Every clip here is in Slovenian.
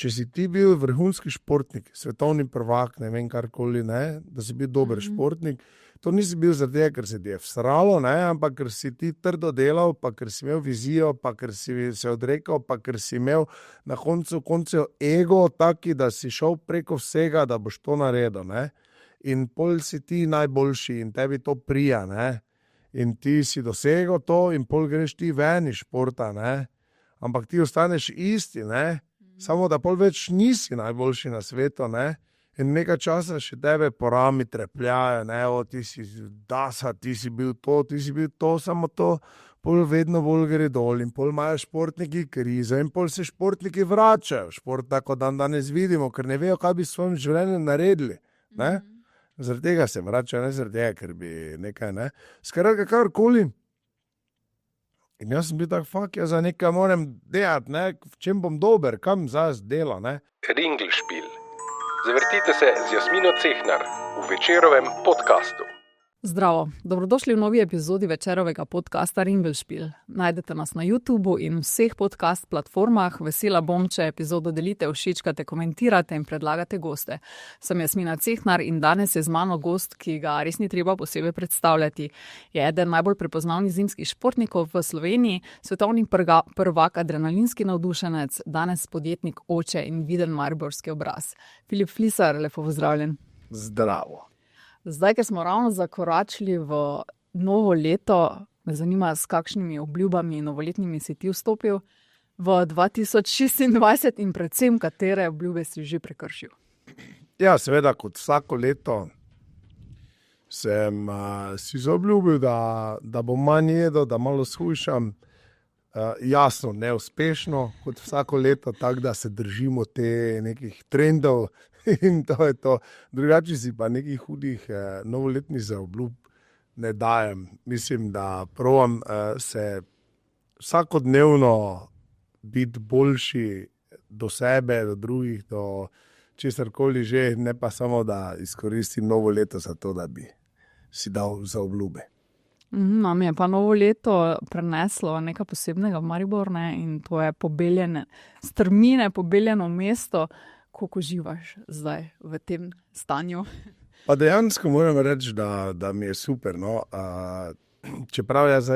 če si ti bil vrhunski športnik, svetovni prvak, ne vem karkoli, ne, da si bil dober športnik, to nisi bil zaradi tega, ker se ti je vsralo, ne, ampak ker si ti trdo delal, pa ker si imel vizijo, pa ker si se odrekal, pa ker si imel na koncu ego taki, da si šel preko vsega, da boš to naredil, ne. In pol si ti najboljši in tebi to prija, ne. In ti si dosegel to in pol greš ti ven iz športa, ne. Ampak ti ostaneš isti, ne. Samo da pol več nisi najboljši na svetu, ne. In nekaj časa še tebe po rami trepljajo, ne, ti si dasa, ti si bil to, samo to pol vedno bolj gre dol in pol imajo športniki krizo in pol se športniki vračajo v šport, tako danes vidimo, ker ne vejo, kaj bi s svojim življenjem naredili, ne. Zaradi tega se vračajo, ne zaradi tega, ker bi nekaj, ne. Skratka, karkoli. In jaz sem bil tak, jaz za nekaj moram delati, ne, v čem bom dober, kam zdaj delo, ne. Ringelšpil. Zavrtite se z Jasmino Cehnar v Večerovem podcastu. Zdravo, dobrodošli v novi epizodi Večerovega podcasta Ringelšpil. Najdete nas na YouTubeu in vseh podcast platformah. Vesela bom, če epizodo delite, všečkate, komentirate in predlagate goste. Sem Jasmina Cehnar in danes je z mano gost, ki ga res ni treba posebej predstavljati. Je eden najbolj prepoznavnih zimskih športnikov v Sloveniji, svetovni prvak, adrenalinski navdušenec, danes podjetnik, oče in viden mariborski obraz. Filip Flisar, lepo pozdravljen. Zdravo. Zdaj, ker smo ravno zakoračili v novo leto, me zanima, s kakšnimi obljubami in novoletnimi si ti vstopil v 2026 in predvsem, katere obljube si že prekršil? Ja, seveda, kot vsako leto sem si zaobljubil, da bom manj jedel, da malo shujšam. Jasno, neuspešno, kot vsako leto, tako da se držimo te nekih trendov in to je to. Drugače si pa nekih hudih novoletnih zaobljub ne dajem. Mislim, da provam se vsakodnevno biti boljši do sebe, do drugih, do česarkoli že, ne pa samo, da izkoristim novo leto za to, da bi si dal zaobljube. Nam je pa novo leto preneslo nekaj posebnega v Maribor, ne? In to je pobeljene strmine, pobeljeno mesto. Koliko uživaš zdaj v tem stanju? Pa dejansko moram reči, da mi je super. No. Čeprav jaz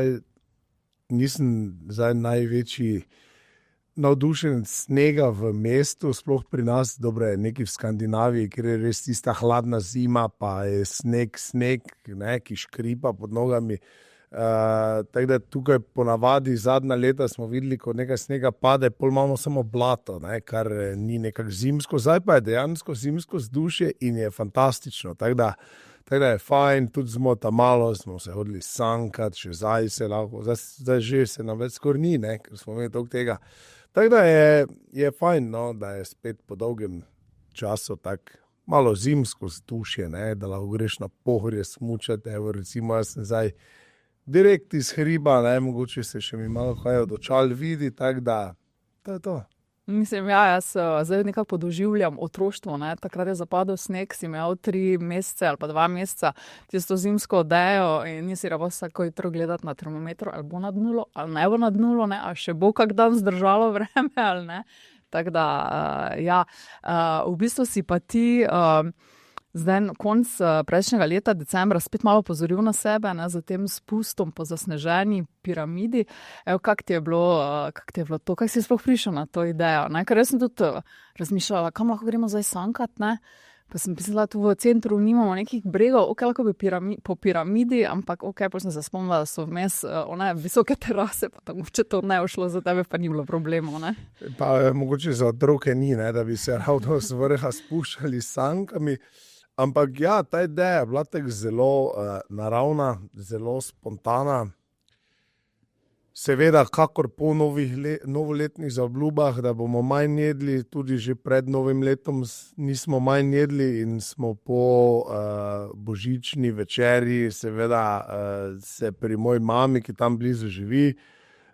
nisem največji navdušenec snega v mestu, sploh pri nas, dobro je nekaj v Skandinaviji, kjer je res tista hladna zima, pa je sneg, ne, ki škripa pod nogami. Tako da tukaj ponavadi zadnja leta smo videli, ko nekaj snega pade, pol imamo samo blato, ne, kar ni nekako zimsko, zdaj pa je dejansko zimsko vzdušje in je fantastično, tako da je fajn, tudi smo tam malo, smo se hodili sankati, še zdaj se lahko, zdaj že se nam več skoraj ni, ne, ker smo imeli toliko tega. Tako da je fajn, no, da je spet po dolgem času tak malo zimsko vzdušje, ne, da lahko greš na Pohorje smučati, evo recimo jaz sem zdaj direkt iz hriba, ne, mogoče se še mi malo kaj od očal vidi, tako da to je to. Mislim, ja, jaz zdaj nekako podoživljam otroštvo, ne, takrat je zapadel sneg, si imel 3 mesece ali pa 2 meseca tisto zimsko odejo in nisi rabo vsako jutro gledati na termometru, ali bo nad nulo, ali ne bo nad nulo, ne, ali še bo kak dan zdržalo vreme, ali ne. Tako da, ja, v bistvu si pa ti zdaj konc prejšnjega leta, decembra, spet malo pozoril na sebe, ne, za tem spustom po zasneženi piramidi. Evo, kako ti je bilo to, kako si sploh prišel na to idejo, ne? Ker jaz sem tudi razmišljala, kam lahko gremo zdaj sankat, ne? Pa sem mislila, tu v centru nimamo nekih bregov, lahko bi po piramidi, ampak pa sem se spomnila, da so vmes one visoke terase, pa tako, če to ne ušlo za tebe, pa ni bilo problemov, ne? Pa mogoče za otroke ni, ne, da bi se ravno z vrha spuščali s sankami. Ampak ja, ta ideja je bila tako zelo naravna, zelo spontana. Seveda, kakor po novoletnih zaobljubah, da bomo manj jedli, tudi že pred novim letom nismo manj jedli in smo po božični večerji, seveda se pri moji mami, ki tam blizu živi,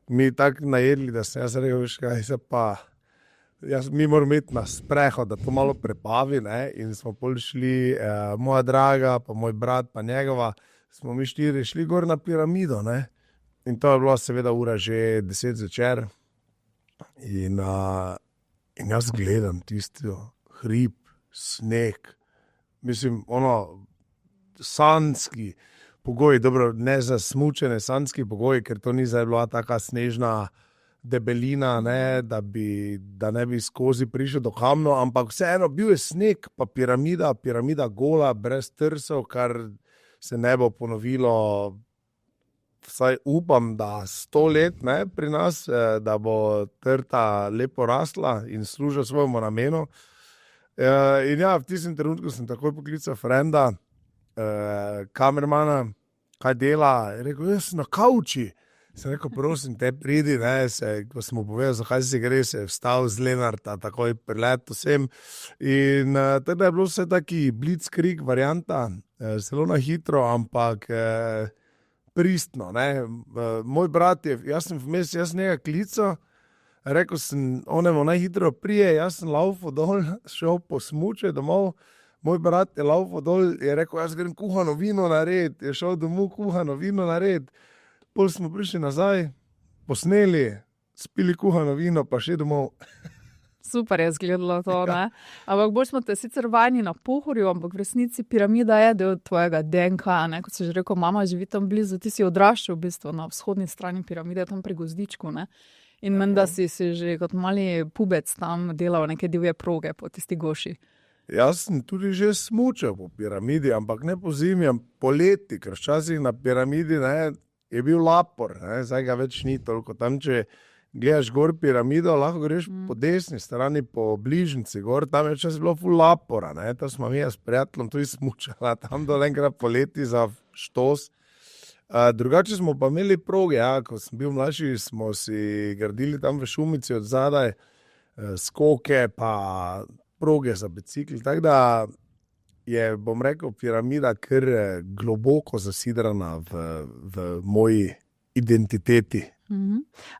mi tako najedli, da sem jaz rekel, veš kaj, mi moramo iti na sprehod, da to malo prepavi, ne? In smo pol šli, moja draga, pa moj brat, pa njegova, smo mi 4 šli gor na piramido, ne? In to je bilo seveda ura že 10 zvečer. In In jaz gledam tisto hrib, sneg, mislim, sanjski pogoji, dobro, ne za smučene sanjski pogoji, ker to ni zdaj bila taka snežna debelina, ne, da ne bi skozi prišel do kamno, ampak vseeno bil je sneg, pa piramida gola, brez trsov, kar se ne bo ponovilo, vsaj upam, da 100 let, ne, pri nas, da bo trta lepo rasla in služila svojemu namenu. In ja, v tistem trenutku sem takoj poklical frenda, kamermana, kaj dela, je rekel, jaz sem na kavči. Sem rekel, prosim, te pridi, ne, ko sem mu povedal, zakaj si gre, se je vstal z Lenarta, takoj priletel sem. In teda je bilo vse taki blitzkrieg varianta, zelo na hitro, ampak pristno, ne. Moj brat jaz sem vmes, njega klical, rekel sem, onemu najhitro prije, jaz sem laufal dol, šel po smuče domov, moj brat je laufal dol, je rekel, jaz grem kuhano vino narediti, je šel domov kuhano vino narediti, pol smo prišli nazaj, posneli, spili kuhano vino, pa še domov. Super je izgledalo to, ne? Ampak bolj smo te sicer vajeni na Pohorju, ampak v resnici piramida je del tvojega DNK, ne? Kot si že rekel, mama živi tam blizu, ti si odraščal v bistvu na vzhodni strani piramide, tam pri Gozdičku, ne? In menda si že kot mali pubec tam delal neke divje proge po tisti goši. Jaz sem tudi že smučal po piramidi, ampak ne po zimi, poleti, ker včasih na piramidi, ne, je bil lapor, ne, zdaj ga več ni toliko. Tam, če gledaš gor piramido, lahko greš po desni strani, po bližnjici gor, tam je včasih bilo ful lapora, ne, tam smo mi s prijateljem tudi smučala, tam dol enkrat poleti za štos. Drugače smo pa imeli proge, ja, ko sem bil mlajši, smo si gradili tam v Šumici od zadaj skoke, pa proge za bicikli, tako da je, bom rekel, piramida kar globoko zasidrana v moji identiteti.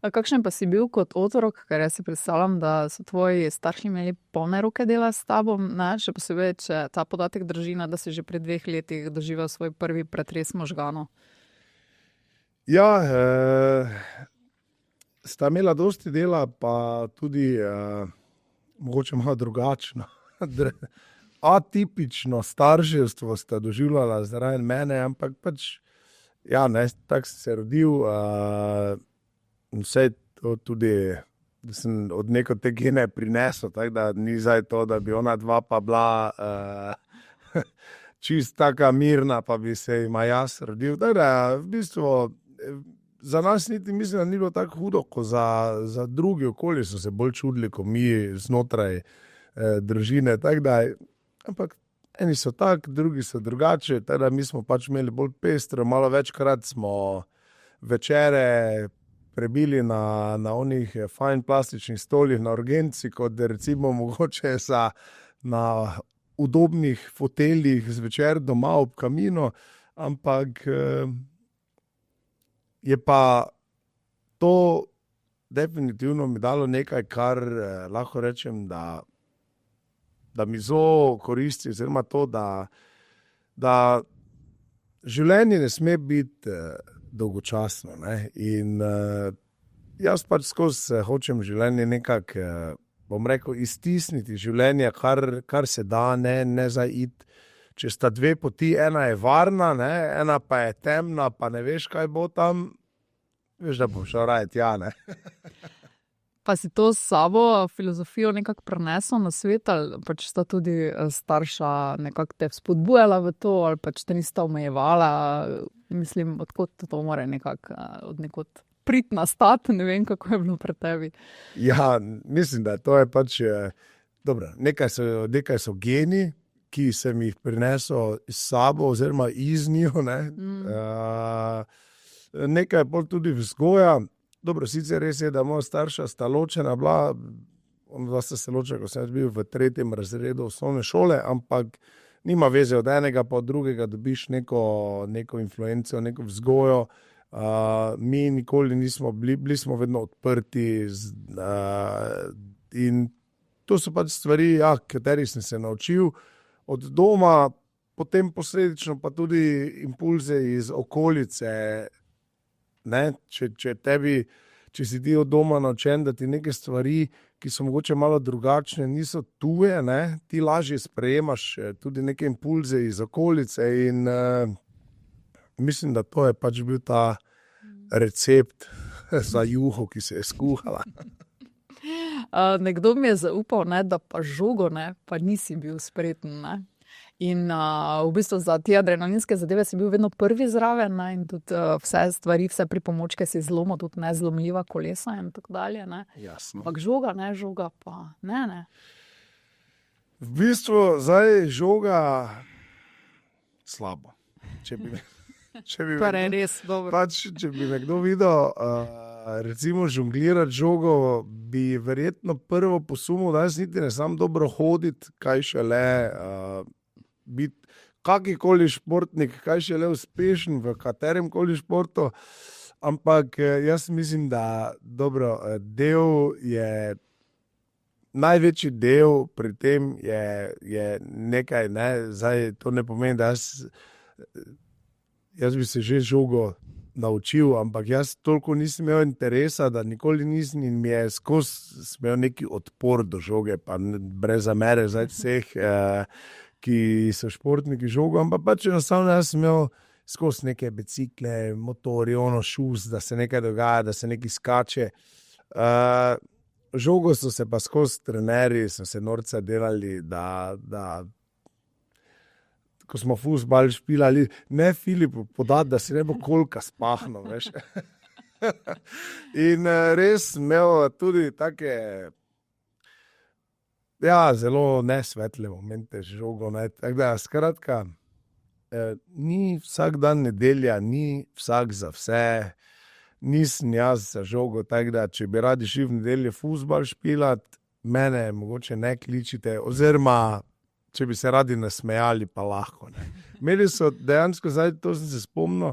A kakšen pa si bil kot otrok, ker jaz si predstavljam, da so tvoji starši imeli polne roke dela s tabo, ne? Še posebej, če ta podatek drži, da si že pri 2 letih doživel svoj prvi pretres možganov. Ja, sta imela dosti dela, pa tudi mogoče malo drugačno, atipično starševstvo sta doživljala zaradi mene, ampak pač, ja, ne, tako sem se rodil, vse to tudi, da sem od neko te gene prinesel, tako da ni zdaj to, da bi ona dva pa bila čist taka mirna, pa bi se ima jaz rodil. Tako da, v bistvu, za nas niti mislim, da ni bilo tako hudo, ko za drugi okoli so se bolj čudili, ko mi znotraj družine, tako da, ampak eni so tak, drugi so drugače, tako da mi smo pač imeli bolj pestro, malo večkrat smo večere prebili na onih fajn plastičnih stolih na urgenci, kot recimo mogoče na udobnih foteljih zvečer doma ob kaminu, ampak je pa to definitivno mi dalo nekaj, kar lahko rečem, da mi zelo koristi, oziroma to, da življenje ne sme biti dolgočasno, ne? In jaz pač skozi hočem življenje nekako, bom rekel, iztisniti življenje, kar se da, ne zaiti. Če sta 2 poti, ena je varna, ne? Ena pa je temna, pa ne veš, kaj bo tam, veš, da bom šel raje tja, ne? Pa si to s sabo filozofijo nekako prenesel na svet, ali pač sta tudi starša nekako te spodbujala v to, ali pač te nista omejevala, mislim, odkot to mora nekako od nekod priti nastati, ne vem, kako je bilo pri tebi. Ja, mislim, da to je pač, dobro, nekaj so geni, ki sem jih prinesel s sabo oziroma iz njo, ne. Nekaj je bolj tudi vzgoja. Dobro, sicer res je, da moja starša sta ločena bila, ona sta se ločila, ko sem bil v 3. razredu osnovne šole, ampak nima veze, od enega pa od drugega dobiš neko influenco, neko vzgojo. Mi nikoli nismo bili smo vedno odprti in to so pač stvari, ja, katerih sem se naučil od doma, potem posledično pa tudi impulze iz okolice, ne, če če si ti od doma naučen, da ti neke stvari, ki so mogoče malo drugačne, niso tuje, ne? Ti lažje sprejemaš tudi neke impulze iz okolice in mislim, da to je pač bil ta recept za juho, ki se je skuhala. Nekdo mi je zaupal, ne, da pa žogo, ne, pa nisi bil spreten. Ne. In v bistvu za te adrenalinske zadeve si bil vedno prvi zraven, ne, in tudi vse stvari, vse pripomočke si zlomil, tudi nezlomljiva kolesa in tako dalje. Ne. Jasno. Ampak žoga, ne, žoga pa ne. V bistvu zdaj žoga slabo. Če bi Res dobro. Pač, če bi me kdo videl, recimo žonglirati žogo, bi verjetno prvo posumil, da jaz niti ne znam dobro hoditi, kaj šele biti kakikoli športnik, kaj šele uspešen v katerem koli športu. Ampak jaz mislim, da dobro, največji del pri tem je nekaj, ne, zdaj to ne pomeni, da jaz bi se že žogo naučil, ampak jaz toliko nisem imel interesa, da nikoli nisem in mi je skozi imel neki odpor do žoge, pa brez zamere zdaj vseh, ki so športniki žogo, ampak pač enostavno jaz sem imel skozi neke bicikle, motorje, šus, da se nekaj dogaja, da se nekaj skače. Žogo so se pa skozi trenerji, so se norca delali, da ko smo fuzbal špilali, ne Filipu podati, da si ne bo kolka spahno, veš. In res imel tudi take, zelo nesvetle momente žogo, ne. Tako da, skratka, ni vsak dan nedelja, ni vsak za vse, nisem jaz za žogo, tako da, če bi radi šli v nedeljo fuzbal špilat, mene mogoče ne kličite, oziroma če bi se radi nasmejali, pa lahko. Ne. Imeli so dejansko, zdaj to sem se spomnil,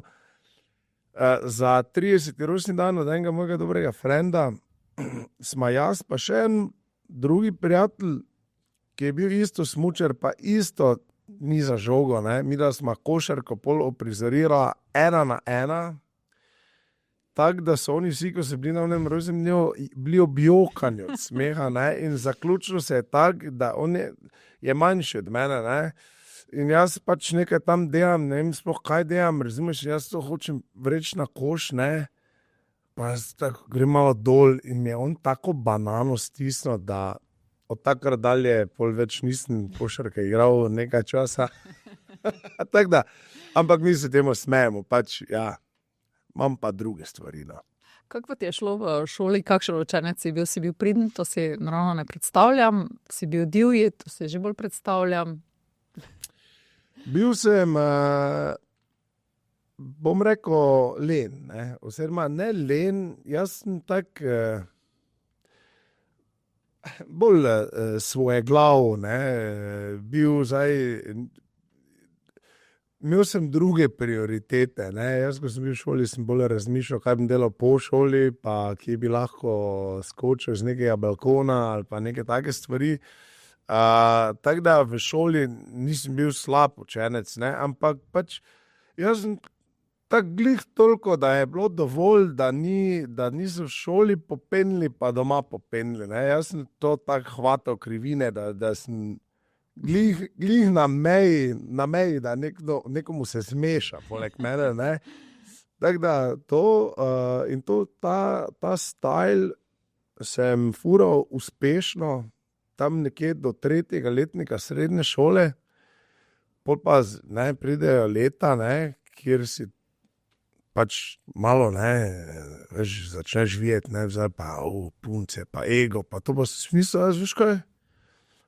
za 30. rojstni dan od enega mojega dobrega frenda, smo jaz pa še en drugi prijatelj, ki je bil isto smučar, pa isto ni za žogo, ne. Mi da smo košarko pol oprizorirala 1-1, tako da so oni vsi, ko so bili na onem rojstnem dnevu, bili objokanju od smeha, ne. In zaključilo se je tako, da on je manjši od mene, ne. In jaz pač nekaj tam delam, ne vem sploh kaj delam, razumeš, jaz to hočem vreči na koš, ne. Pa jaz tako grem malo dol in mi je on tako banano stisnil, da od takrat dalje pol več nisem košarke igral nekaj časa. Tako da, ampak mi se temu smejemo, pač, imam pa druge stvari, no. Kako ti je šlo v šoli, kakšen učenec si bil priden, to si naravno ne predstavljam, si bil divji, to si že bolj predstavljam. Bil sem, bom rekel, len, ne, oziroma ne len, jaz sem tak bolj svojeglav, ne, bil zdaj, imel sem druge prioritete, ne, jaz, ko sem bil v šoli, sem bolj razmišljal, kaj bom delal po šoli, pa kje bi lahko skočil z nekega balkona ali pa neke take stvari. Tako da v šoli nisem bil slab učenec, ne, ampak pač jaz sem tako glih toliko, da je bilo dovolj, da niso v šoli popenili, pa doma popenili, ne. Jaz sem to tako hvatal krivine, da sem glih na meji, da nekomu se zmeša poleg mene, ne. Tako da to, in to ta style sem fural uspešno, tam nekje do 3. letnika srednje šole, pol pa pridejo leta, ne, kjer si pač malo, ne, veš, začneš videti, ne, zdaj pa punce, pa ego, pa to pa smisel, veš kaj?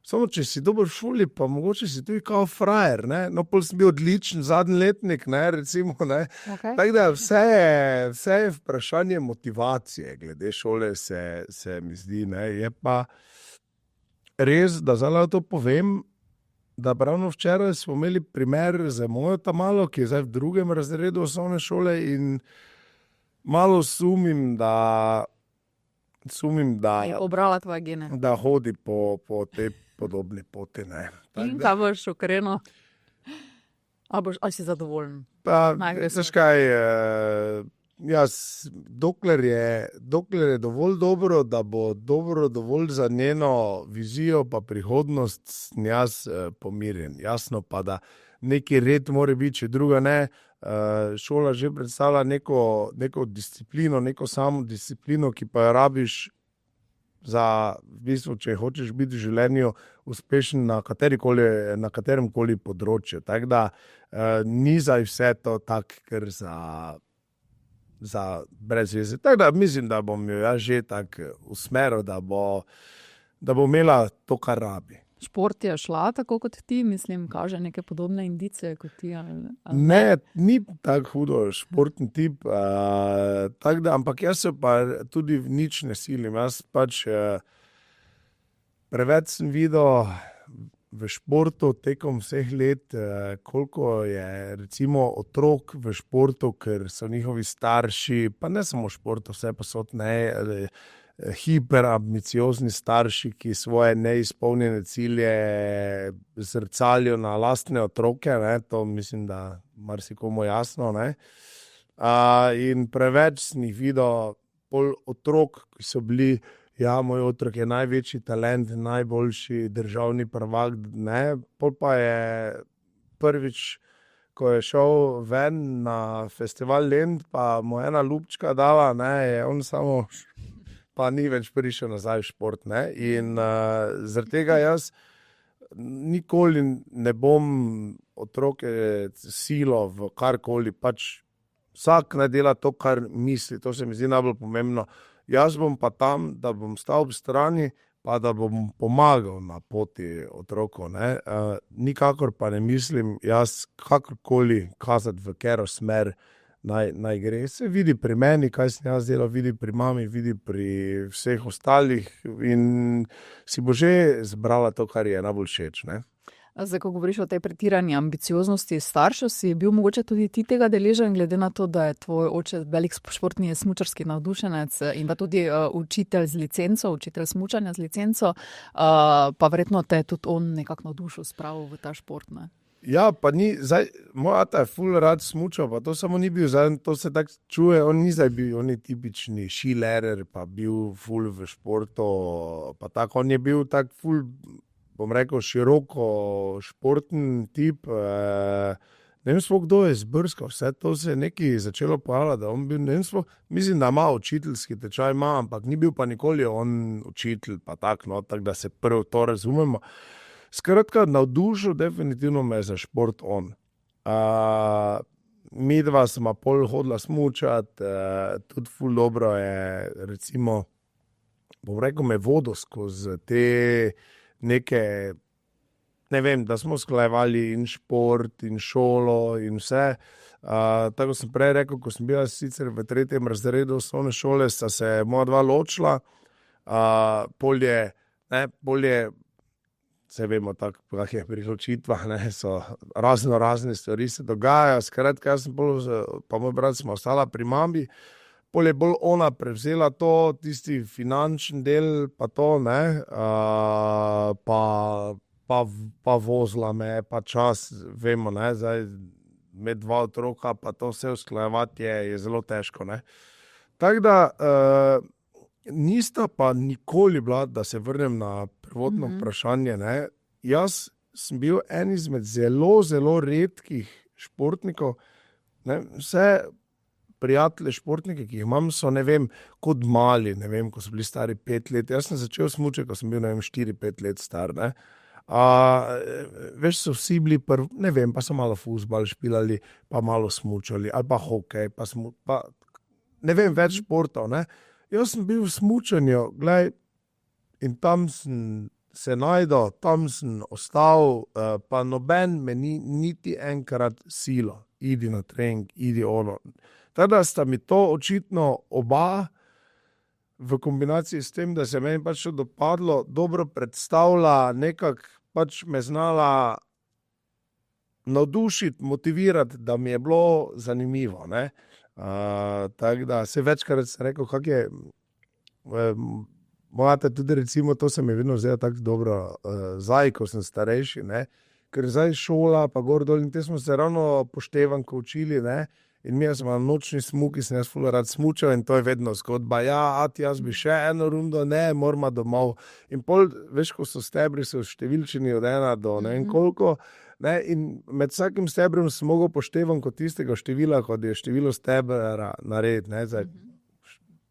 Samo, če si dober v šoli, pa mogoče si tudi kao frajer, ne, no, pol sem bil odličen zadnji letnik, ne, recimo, ne. Okay. Tako da vse je vprašanje motivacije, glede šole se mi zdi, ne, je pa res, da zdaj to povem, da pravno včeraj smo imeli primer za mojo tamalo, ki je zdaj v 2. razredu osnovne šole in malo sumim, da je obrala tvoje gene. Da hodi po tej podobni poti, ne. In kaj boš ukrenil? Ali si zadovoljen? Pa, veš kaj, dokler je dovolj dobro, da bo dobro dovolj za njeno vizijo pa prihodnost, sem jaz pomirjen. Jasno pa, da neki red mora biti, če druga ne. Šola že predstavlja neko disciplino, neko samodisciplino, ki pa jo rabiš za, v bistvu, če hočeš biti v življenju uspešen na katerem koli področju. Tako da ni za vse to tak, ker za brez veze. Tako da mislim, da bom jo jaz že tako usmeril, da bo imela to, kar rabi. Šport je šla tako kot ti, mislim, kaže neke podobne indice kot ti. Ne, ni tako hudo športni tip, tako da, ampak jaz se pa tudi v nič ne silim. Jaz pač preveč sem videl v športu tekom vseh let, koliko je recimo otrok v športu, ker so njihovi starši, pa ne samo v športu, vse posod ne, hiperambiciozni starši, ki svoje neizpolnjene cilje zrcalijo na lastne otroke, ne? To mislim, da marsikomu jasno, ne? In preveč sem jih videl otrok, ki so bili, moj otrok je največji talent, najboljši državni prvak, ne? Pol pa je prvič, ko je šel ven na festival Lent, pa mu ena lupčka dala, ne? Je on samo pa ni več prišel nazaj v šport, ne? In zaradi tega jaz nikoli ne bom otroke silo v karkoli, pač vsak naj dela to, kar misli, to se mi zdi najbolj pomembno. Jaz bom pa tam, da bom stal ob strani, pa da bom pomagal na poti otrokov, ne? Nikakor pa ne mislim jaz kakorkoli kazati v katero smer naj gre. Se vidi pri meni, kaj sem jaz delal, vidi pri mami, vidi pri vseh ostalih in si bo že zbrala to, kar je najbolj všeč, ne? Zdaj, ko govoriš o tej pretirani ambicioznosti staršev, si bil mogoče tudi ti tega deležen, glede na to, da je tvoj oče velik športni smučarski navdušenec in pa tudi učitelj z licenco, učitelj smučanja z licenco, pa verjetno te tudi on nekako navdušil, spravil v ta šport, ne? Ja, pa ni, zdaj, moj ata je ful rad smučal, pa to samo ni bil, zdaj, to se tako čuje, on ni zdaj bil, on je tipični skilerer, pa bil ful v športu, pa tako, on je bil tak ful, bom rekel, široko športni tip, ne vem sploh, kdo je zbrskal, vse to se je nekaj začelo pojavljati, da on bil, ne vem sploh, mislim, da ima učiteljski tečaj, ampak ni bil pa nikoli on učitelj, pa tako, no, tako da se prvo to razumemo. Skratka, navdušil definitivno me za šport on. Midva sva pol hodila smučat, tudi ful dobro je, recimo, bom rekel, me vodil skozi te neke, ne vem, da smo sklajevali in šport, in šolo, in vse. Tako sem prej rekel, ko sem bila sicer v 3. razredu osnovne šole, sta se moja dva ločila, bolje, vse vemo tako, kak je pri ločitvah, ne, so razne stvari se dogajajo, skratka, jaz sem pa moj brat smo ostala pri mami, pol je bolj ona prevzela to, tisti finančni del, pa to, ne, pa vozila me, pa čas, vemo, ne, zdaj med dva otroka, pa to vse usklajevati je zelo težko, ne. Tako da, nista pa nikoli bila, da se vrnem na prvotno vprašanje, ne. Jaz sem bil en izmed zelo redkih športnikov, ne, vse prijatelje športnike, ki jih imam, so, ne vem, kot mali, ne vem, ko so bili stari 5 let. Jaz sem začel smučati, ko sem bil, ne vem, 4-5 let star, ne. Veš, so vsi bili ne vem, pa so malo fuzbal špilali, pa malo smučali, ali pa hokej, pa ne vem, več športov, ne. Jaz sem bil v smučanju, glej, in tam sem se najdel, tam sem ostal, pa noben me ni niti enkrat silo, idi na trening, idi ono. Tako da sta mi to očitno oba v kombinaciji s tem, da se meni pač to dopadlo, dobro predstavlja, nekako pač me znala navdušiti, motivirati, da mi je bilo zanimivo, ne. Tako da se večkrat sem rekel, kak je, mojata tudi recimo, to se mi je vedno zdelo tako dobro, zdaj, ko sem starejši, ne, ker zdaj šola, pa gor dol, in te smo se ravno poštevanko učili, ne, In mi smo na nočni smuki, sem jaz ful rad smučal in to je vedno zgodba. Ja, jaz bi še eno rundo, ne, moramo domov. In pol, veš, ko so stebri, so številčeni od 1 do ne vem koliko, ne, in med vsakim stebrom sem mogel poštevam kot tistega števila, kot je število stebra narediti, ne, zdaj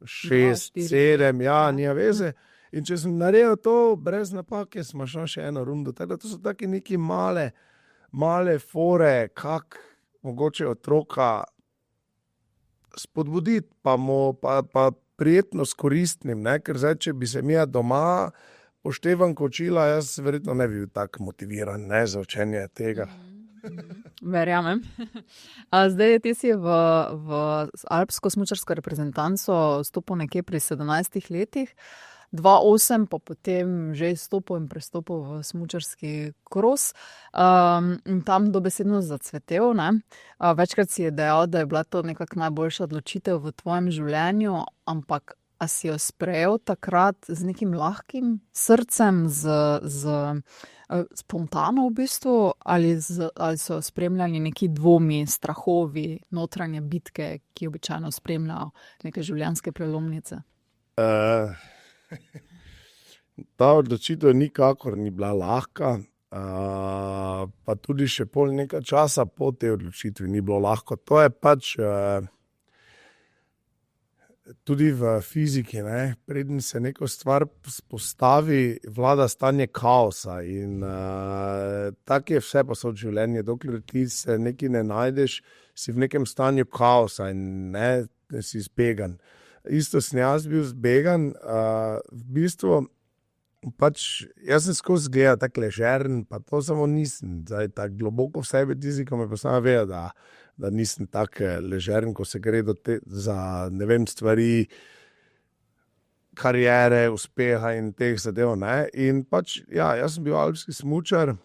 6, 7, ja, nija veze. In če sem naredil to brez napake, smo šli še eno rundo. Teda to so taki neki male fore, kak mogoče otroka spodbuditi, pa prijetno s koristnim, ne? Ker zdaj, če bi se mi doma poštevanko učila, jaz verjetno ne bi bil tako motiviran, ne, za učenje tega. Verjamem. Zdaj ti si v alpsko smučarsko reprezentanco stopil nekje pri 17 letih, 2008 pa potem že stopil in prestopil v smučarski kros, in tam dobesedno zacvetel, ne? Večkrat si je dejal, da je bila to nekako najboljša odločitev v tvojem življenju, ampak a si jo sprejel takrat z nekim lahkim srcem, spontano v bistvu, ali so spremljali neki dvomi, strahovi, notranje bitke, ki običajno spremljajo neke življenjske prelomnice? Ta odločitev nikakor ni bila lahka, pa tudi še pol nekaj časa po tej odločitvi ni bilo lahko. To je pač tudi v fiziki, ne? Preden se neko stvar spostavi, vlada stanje kaosa in tako je vse posod življenje. Dokler ti se nekaj ne najdeš, si v nekem stanju kaosa in ne si zbegan. Isto sem jaz bil zbegan, v bistvu pač jaz sem skozi gledal tako ležeren, pa to samo nisem, zdaj tako globoko v sebi tisti, ko me poznam, vejo, da nisem tako ležeren, ko se gre za, ne vem, stvari, kariere, uspeha in teh zadev, ne. In pač, ja, jaz sem bil alpski smučar,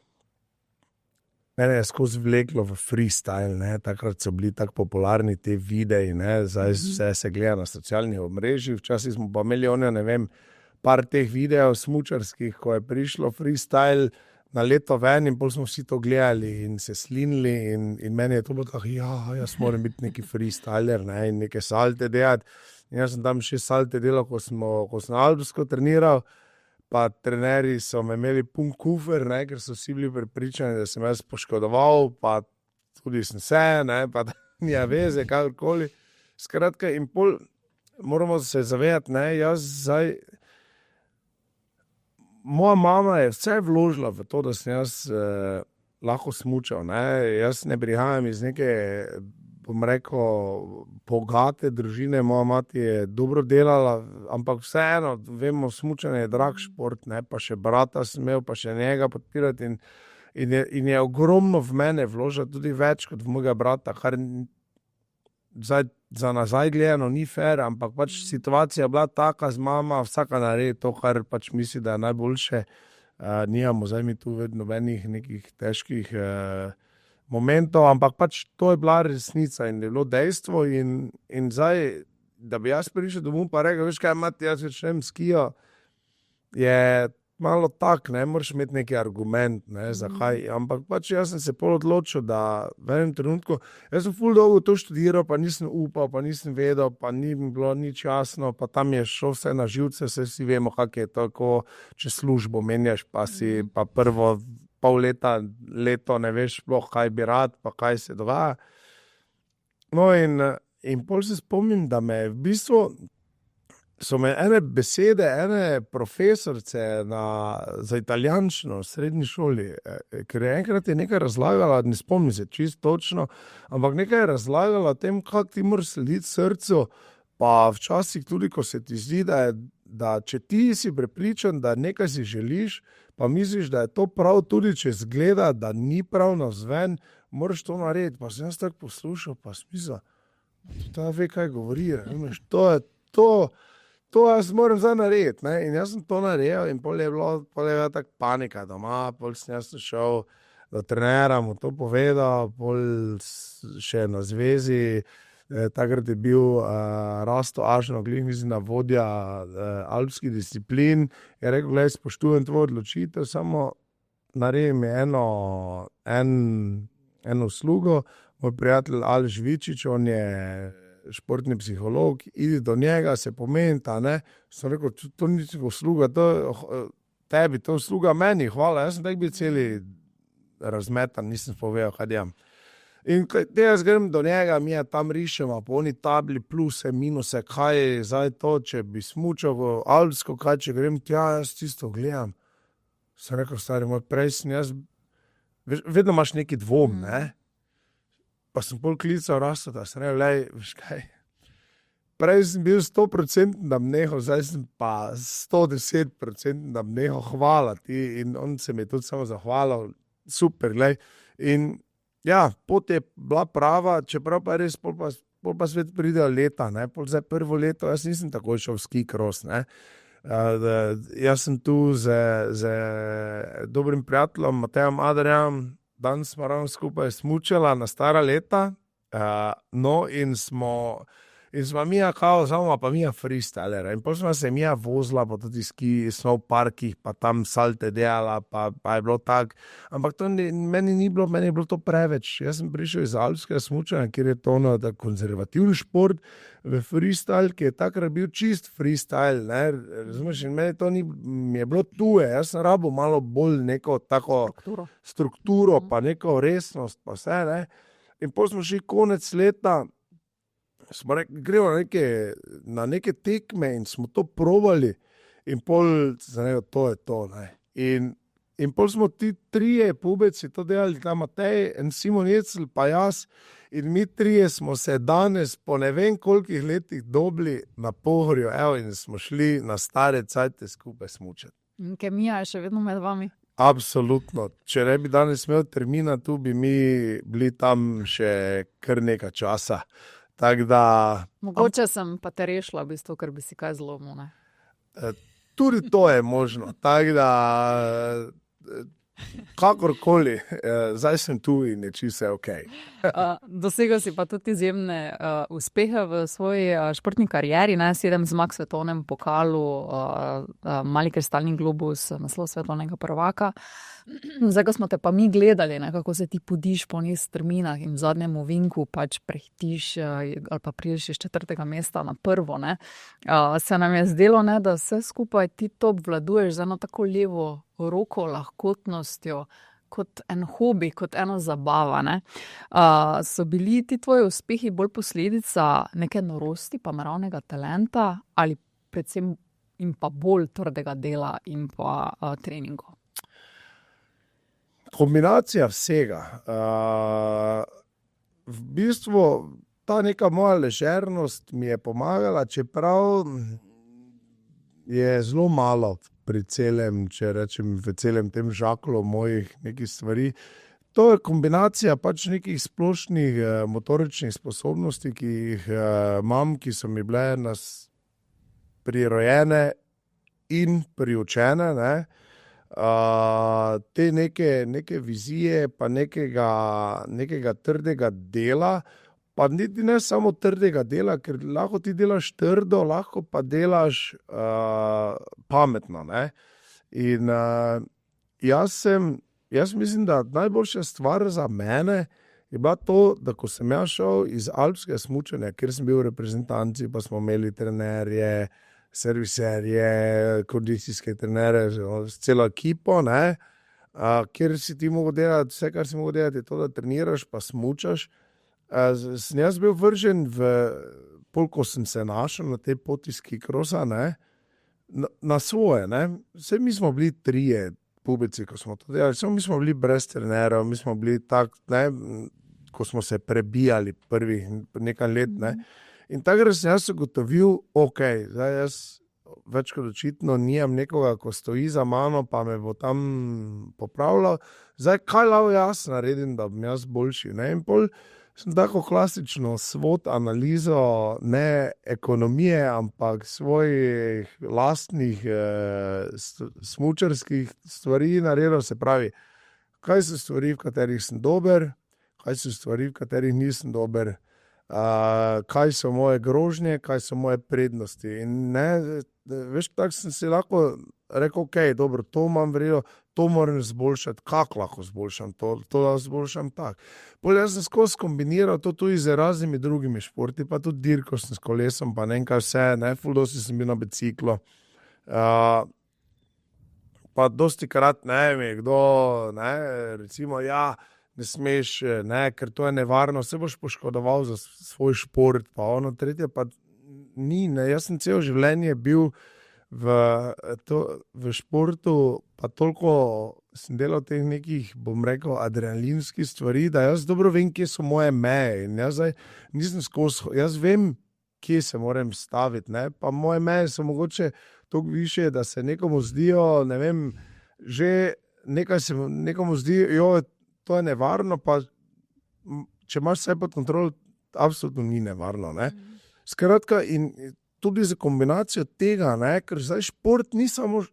mene je skozi vleklo v freestyle, ne, takrat so bili tako popularni te videi, ne, zdaj vse se gleda na socialnih omrežjih, včasih smo pa imeli ne vem, par teh videov smučarskih, ko je prišlo freestyle na leto ven in pol smo vsi to gledali in se slinili in meni je to bilo tako, jaz moram biti neki freestyler, ne, in neke salte delati. In jaz sem tam še salte delal, ko sem alpsko treniral, pa trenerji so me imeli pun kufer, ne, ker so vsi bili prepričani, da sem jaz poškodoval, pa tudi sem se, ne, pa da nija veze, kakorkoli. Skratka, in pol moramo se zavedati, ne, jaz zdaj, moja mama je vse vložila v to, da sem jaz lahko smučal, ne, jaz ne prihajam iz neke, bom rekel, bogate družine, moja mati je dobro delala, ampak vseeno, vemo, smučanje je drag šport, ne, pa še brata sem imel, pa še njega podpirati in je ogromno v mene vložila, tudi več kot v mojega brata, kar zdaj za nazaj gledano ni fair, ampak pač situacija je bila taka z mama, vsaka naredi to, kar pač misli, da je najboljše. Nijamo zdaj mi tu vedno nobenih nekih težkih momentov, ampak pač to je bila resnica in je bilo dejstvo in zdaj, da bi jaz prišel domov pa rekel, veš kaj, Mati, jaz začnem skijo, je malo tak, ne, moraš imeti neki argument, ne, zakaj, ampak pač jaz sem se pol odločil, da v enem trenutku, jaz sem ful dolgo to študiral, pa nisem upal, pa nisem vedel, pa ni bilo nič jasno, pa tam je šel vse na živce, vsi vemo, kak je to, ko če službo menjaš, pa si pa prvo pol leta, leto ne veš sploh, kaj bi rad, pa kaj se dogaja. No in pol se spomnim, da me v bistvu so me ene besede, ene profesorice za italijanščino v srednji šoli, ker je enkrat nekaj razlagala, ne spomnim se čisto točno, ampak nekaj je razlagala o tem, kako ti moraš slediti srcu, pa včasih tudi, ko se ti zdi, da če ti si prepričan, da nekaj si želiš, pa misliš, da je to prav, tudi če zgleda, da ni prav navzven, moraš to narediti. Pa sem jaz tako poslušal, pa smisel, ta ve, kaj govori, veš, to jaz moram zdaj narediti, ne, in jaz sem to naredil in pol je bila tak panika doma, pol sem jaz šel do trenera, mu to povedal, pol še na zvezi, takrat je bil Rasto Ažno, mislim, vodja alpskih disciplin, je rekel, glej, spoštujem tvojo odločitev, samo naredim eno uslugo, moj prijatelj Aleš Vičič, on je športni psiholog, idi do njega, se pomenta, ne. Sem rekel, to ni usluga, tebi, to usluga meni, hvala, jaz sem tak bil celi razmetan, nisem povedal, kaj delam. In jaz grem do njega, mi tam rišemo, po oni tabli pluse, minuse, kaj je zdaj to, če bi smučal v Alpsko, kaj če grem tja, jaz tisto gledam. Sem rekel, stari moj, prej sem jaz, vedno imaš neki dvom, ne? Pa sem pol klical Rastota, sem rekel, lej, veš kaj, prej sem bil 100% da mneho, zdaj sem pa 110% da mneho, hvala ti, in on se mi je tudi samo zahvalil, super, lej, in ja, pot je bila prava, čeprav pa res, pol pa svet pridejo leta, ne, pol zdaj prvo leto, jaz nisem tako šel v ski cross, ne, jaz sem tu z dobrim prijateljem, Matejem Adrijem, danes smo ravno skupaj smučala na stara leta, no, in smo mija kao, samo pa mija freestylera, in potem smo se mija vozila po tudi ski snow parkih, pa tam salte delala, pa je bilo tak, ampak to meni je bilo to preveč. Jaz sem prišel iz alpskega smučanja, kjer je to konzervativni šport, v freestyle, ki je takrat bil čist freestyle, ne, razumeš, in meni to mi je bilo tuje, jaz sem rabil malo bolj neko tako strukturo, pa neko resnost, pa vse, ne, in potem smo šli konec leta, smo rekli, gremo na neke tekme in smo to probali in pol, to je to, ne. In pol smo ti trije pubeci to delali, tam Matej, en Simon Jecl, pa jaz, in mi trije smo se danes po ne vem kolikih letih dobili na Pohorju, evo, in smo šli na stare cajte skupaj smučati. In kemija je še vedno med vami? Absolutno. Če ne bi danes imel termina, tu bi mi bili tam še kar nekaj časa. Tak da... Mogoče sem pa te rešila, v bistvu, ker bi si kaj zlomil, ne? Tudi to je možno. Tak da... Kakorkoli, zdaj sem tu in je čisto okej. Dosegel si pa tudi izjemne uspehe v svoji športni karieri, ne? 7 zmag v svetovnem pokalu, mali kristalni globus, naslov svetovnega prvaka. Zdaj, ko smo te pa mi gledali, ne, kako se ti podiš po njih strminah in v zadnjem ovinku pač prehitiš ali pa prideš iz 4. mesta na prvo, ne, se nam je zdelo, ne, da vse skupaj ti to obvladuješ z eno tako levo roko, lahkotnostjo, kot en hobi, kot ena zabava, ne. So bili ti tvoji uspehi bolj posledica neke norosti pa naravnega talenta ali predvsem in pa bolj trdega dela in pa treningov? Kombinacija vsega. V bistvu ta neka moja ležernost mi je pomagala, čeprav je zelo malo pri celem, če rečem, v celem tem žaklu mojih nekih stvari. To je kombinacija pač nekih splošnih motoričnih sposobnosti, ki jih imam, ki so mi bile prirojene in priučene, ne. Te neke vizije, pa nekega trdega dela, pa niti ne samo trdega dela, ker lahko ti delaš trdo, lahko pa delaš pametno, ne. In jaz mislim, da najboljša stvar za mene je bila to, da ko sem jaz šel iz alpskega smučanja, kjer sem bil v reprezentanci, pa smo imeli trenerje, serviserje, kondicijske trenere, s celo ekipo, ne, kjer si ti mogel delati, vse, kar si mogel delati, je to, da treniraš, pa smučaš. Sem jaz bil vržen pol, ko sem se našel na tej poti ski crossa, ne, na svoje, ne. Vse mi smo bili trije pubeci, ko smo to delali, samo mi smo bili brez trenerov, mi smo bili tak, ne, ko smo se prebijali prvih nekaj let, ne. In takrat sem jaz ugotovil, okej, zdaj jaz več kot očitno nimam nekoga, ko stoji za mano, pa me bo tam popravljal. Zdaj, kaj lahko jaz naredim, da bom jaz boljši, ne? In pol sem tako klasično SWOT analizo, ne ekonomije, ampak svojih lastnih smučarskih stvari naredil, se pravi, kaj so stvari, v katerih sem dober, kaj so stvari, v katerih nisem dober, kaj so moje grožnje, kaj so moje prednosti. In ne, veš, tako sem si lahko rekel, okej, dobro, to imam vredo, to moram zboljšati, kako lahko zboljšam to da zboljšam tako. Potem jaz sem skozi kombiniral to tudi z raznimi drugimi športi, pa tudi dirko sem s kolesom, pa ne vem kaj vse, ne, ful dosti sem bil na biciklu. Pa dosti krat, ne vem, kdo, ne, recimo, ne smeš, ne, ker to je nevarno, se boš poškodoval za svoj šport, pa ono tretje, pa ni, ne, jaz sem celo življenje bil v športu, pa toliko sem delal teh nekih, bom rekel, adrenalinskih stvari, da jaz dobro vem, kje so moje meje in jaz zdaj nisem skozi, jaz vem, kje se moram staviti, ne, pa moje meje so mogoče toliko više, da se nekomu zdijo, ne vem, že nekaj se nekomu zdi, to je nevarno, pa če imaš vse pod kontrolo, absolutno ni nevarno, ne. Skratka, in tudi za kombinacijo tega, ne, ker zdaj šport ni samo,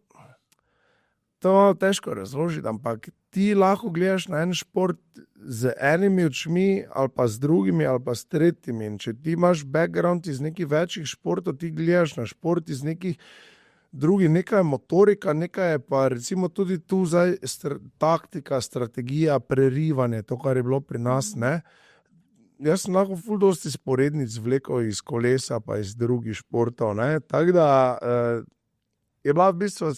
to je malo težko razložiti, ampak ti lahko gledaš na en šport z enimi očmi, ali pa z drugimi, ali pa s tretjimi. In če ti imaš background iz nekih večjih športov, ti gledaš na šport iz nekih drugih, nekaj je motorika, nekaj je pa recimo tudi tu zdaj taktika, strategija, prerivanje, to, kar je bilo pri nas, ne. Jaz sem lahko ful dosti sporednic vlekel iz kolesa, pa iz drugih športov, ne. Tako da je bila v bistvu,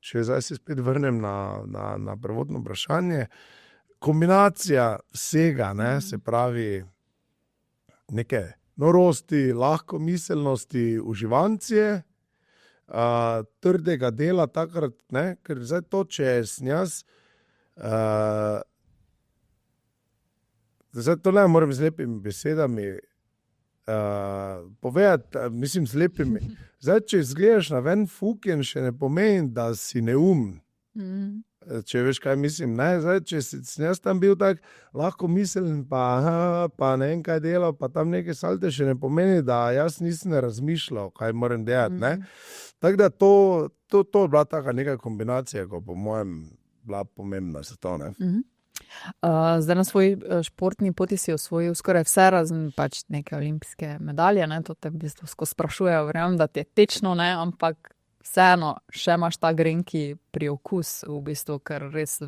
če zdaj se spet vrnem na prvotno vprašanje, kombinacija vsega, ne, se pravi neke norosti, lahkomiselnosti, uživancije, trdega dela takrat, ne, ker zdaj to, če sem jaz, zdaj to ne moram z lepimi besedami povedati, mislim z lepimi. Zdaj, če izgledaš na ven fuken, še ne pomeni, da si neum. Če veš, kaj mislim, ne, zdaj, če sem jaz tam bil tak lahko mislen, pa ne vem, kaj delal, pa tam neke salte, še ne pomeni, da jaz nisem razmišljal, kaj moram delati, ne. Tako da to je bila taka neka kombinacija, ko po mojem bila pomembna za to, ne. Zdaj na svoji športni poti si osvojil skoraj vse, razen pač neke olimpijske medalje, ne, to te v bistvu skozi sprašujejo, verjamem, da ti je tečno, ne, ampak vseeno še imaš ta grenki priokus v bistvu, ker res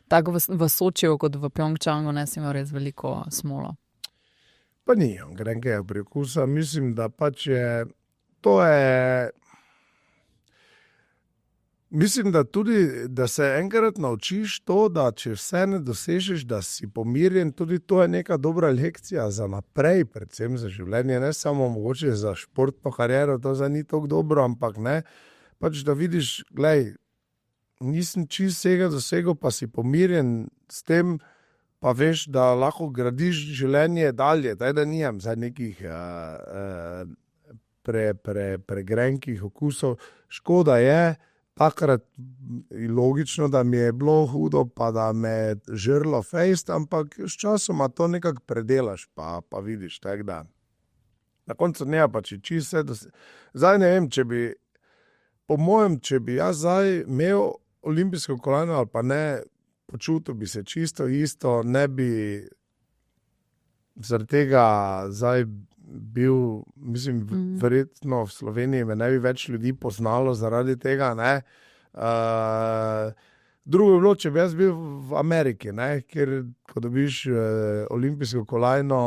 tako v Sočiju kot v Pjongčangu, ne, si imel res veliko smolo. Pa ni grenkega priokusa, mislim, da pač mislim, da tudi, da se enkrat naučiš to, da če vse ne dosežeš, da si pomirjen, tudi to je neka dobra lekcija za naprej, predvsem za življenje, ne samo mogoče za športno kariero, to zdaj ni tako dobro, ampak ne, pač da vidiš, glej, nisem čisto vsega dosegel, pa si pomirjen s tem, pa veš, da lahko gradiš življenje dalje, da nimam zdaj nekih pregrenkih okusov, škoda je, takrat logično, da mi je bilo hudo, pa da me je žrlo fejst, ampak s časoma to nekako predelaš, pa vidiš, tako da. Na koncu dneva pa če vse zdaj ne vem, po mojem, če bi jaz zdaj imel olimpijsko kolajno ali pa ne, počutil bi se čisto isto, ne bi zaradi tega zdaj bil, mislim, verjetno v Sloveniji me ne bi več ljudi poznalo zaradi tega, ne. Drugo je bilo, če bi jaz bil v Ameriki, ne, ker ko dobiš olimpijsko kolajno,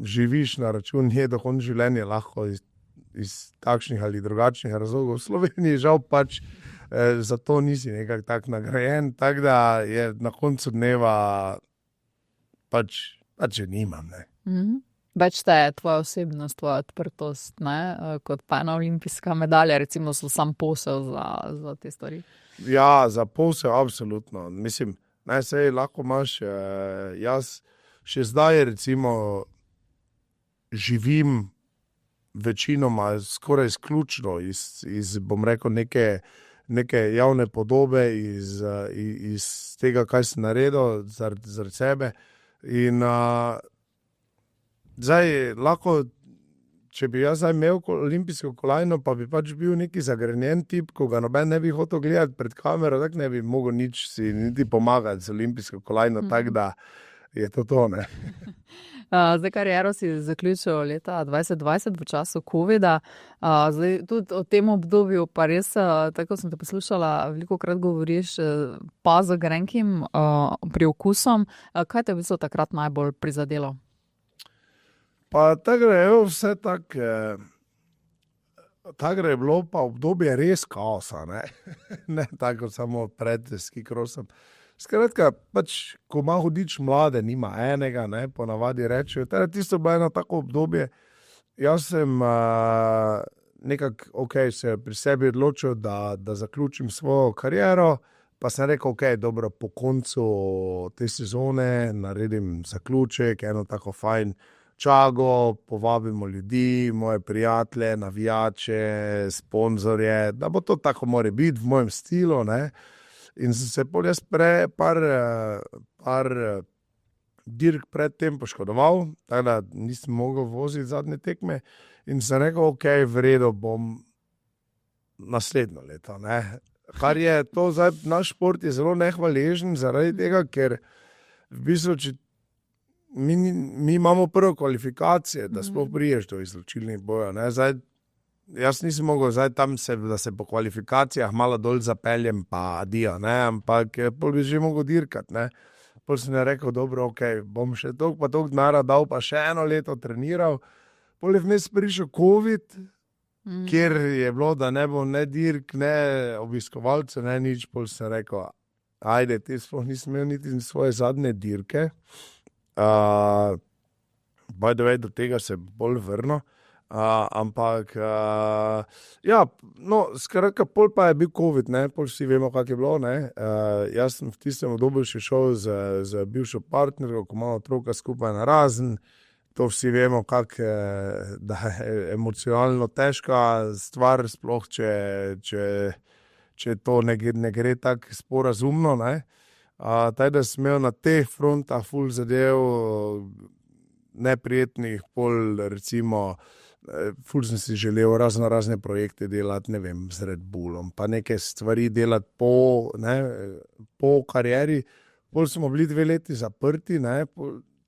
živiš na račun do konca življenja lahko iz takšnih ali drugačnih razlogov. V Sloveniji žal pač zato nisi nekako tak nagrajen, tako da je na koncu dneva pač je nimam, ne. Več te je tvoja osebnost, tvoja odprtost, ne, kot pa ena olimpijska medalja, recimo so sam posel za te stvari. Ja, za posel, absolutno. Mislim, ne, sej lahko imaš, jaz še zdaj recimo živim večinoma skoraj izključno iz bom rekel, neke javne podobe, iz tega, kaj sem naredil zaradi sebe. In zdaj, lahko, če bi jaz zdaj imel olimpijsko kolajno, pa bi pač bil neki zagrenjen tip, ko ga noben ne bi hotel gledati pred kamero, tako ne bi mogel nič si niti pomagati z olimpijsko kolajno, tako da je to, ne. Zdaj, kariero si zaključil leta 2020 v času covida. Zdaj, tudi o tem obdobju, pa res, tako sem te poslušala, velikokrat govoriš, pa z grenkim priokusom. Kaj te je v bistvu takrat najbolj prizadelo? Pa tako je vse tako je bilo pa obdobje res kaosa, ne, ne tako samo pred skikrosom. Skratka, pač, ko ima hudič mlade, nima enega, ne, ponavadi rečejo. Teda tisto bilo eno tako obdobje. Jaz sem nekako, se pri sebi odločil, da zaključim svojo kariero, pa sem rekel, dobro, po koncu te sezone naredim zaključek, eno tako fajn čago, povabimo ljudi, moje prijatelje, navijače, sponzorje, da bo to tako more biti v mojem stilu, ne. In sem se pol jaz par dirk pred tem poškodoval, tako da nisem mogel voziti zadnje tekme in sem rekel, v redu, bom naslednjo leto, ne. Kar je to zdaj, naš šport je zelo nehvaležen zaradi tega, ker v bistvu, če mi imamo prvo kvalifikacije, da sploh priješ do izločilnih bojev, ne, zdaj jaz nisem mogel tam da se po kvalifikacijah malo dol zapeljem pa adijo, ne, ampak pol bi že mogel dirkat, ne. Pol sem rekel, dobro, bom še toliko pa toliko denarja dal, pa še eno leto treniral. Pol je vmes prišel covid, kjer je bilo, da ne bo ne dirk, ne obiskovalcev, ne nič. Pol sem rekel, ajde, ti sploh nisem imel niti svoje zadnje dirke. By the way, do tega se bolj vrno. Ampak, skratka, pol pa je bil covid, ne, pol vsi vemo, kak je bilo, ne. Jaz sem v tistem obdobju še šel z bivšo partnerko, ko imamo otroka skupaj narazen. To vsi vemo, da je emocionalno težka stvar, sploh če to ne gre tako sporazumno, ne. Tako da sem imel na teh frontah ful zadev neprijetnih, pol recimo, ful sem si želel razne projekte delati, ne vem, z Red Bullom, pa neke stvari delati po karieri. Pol smo bili 2 leti zaprti, ne,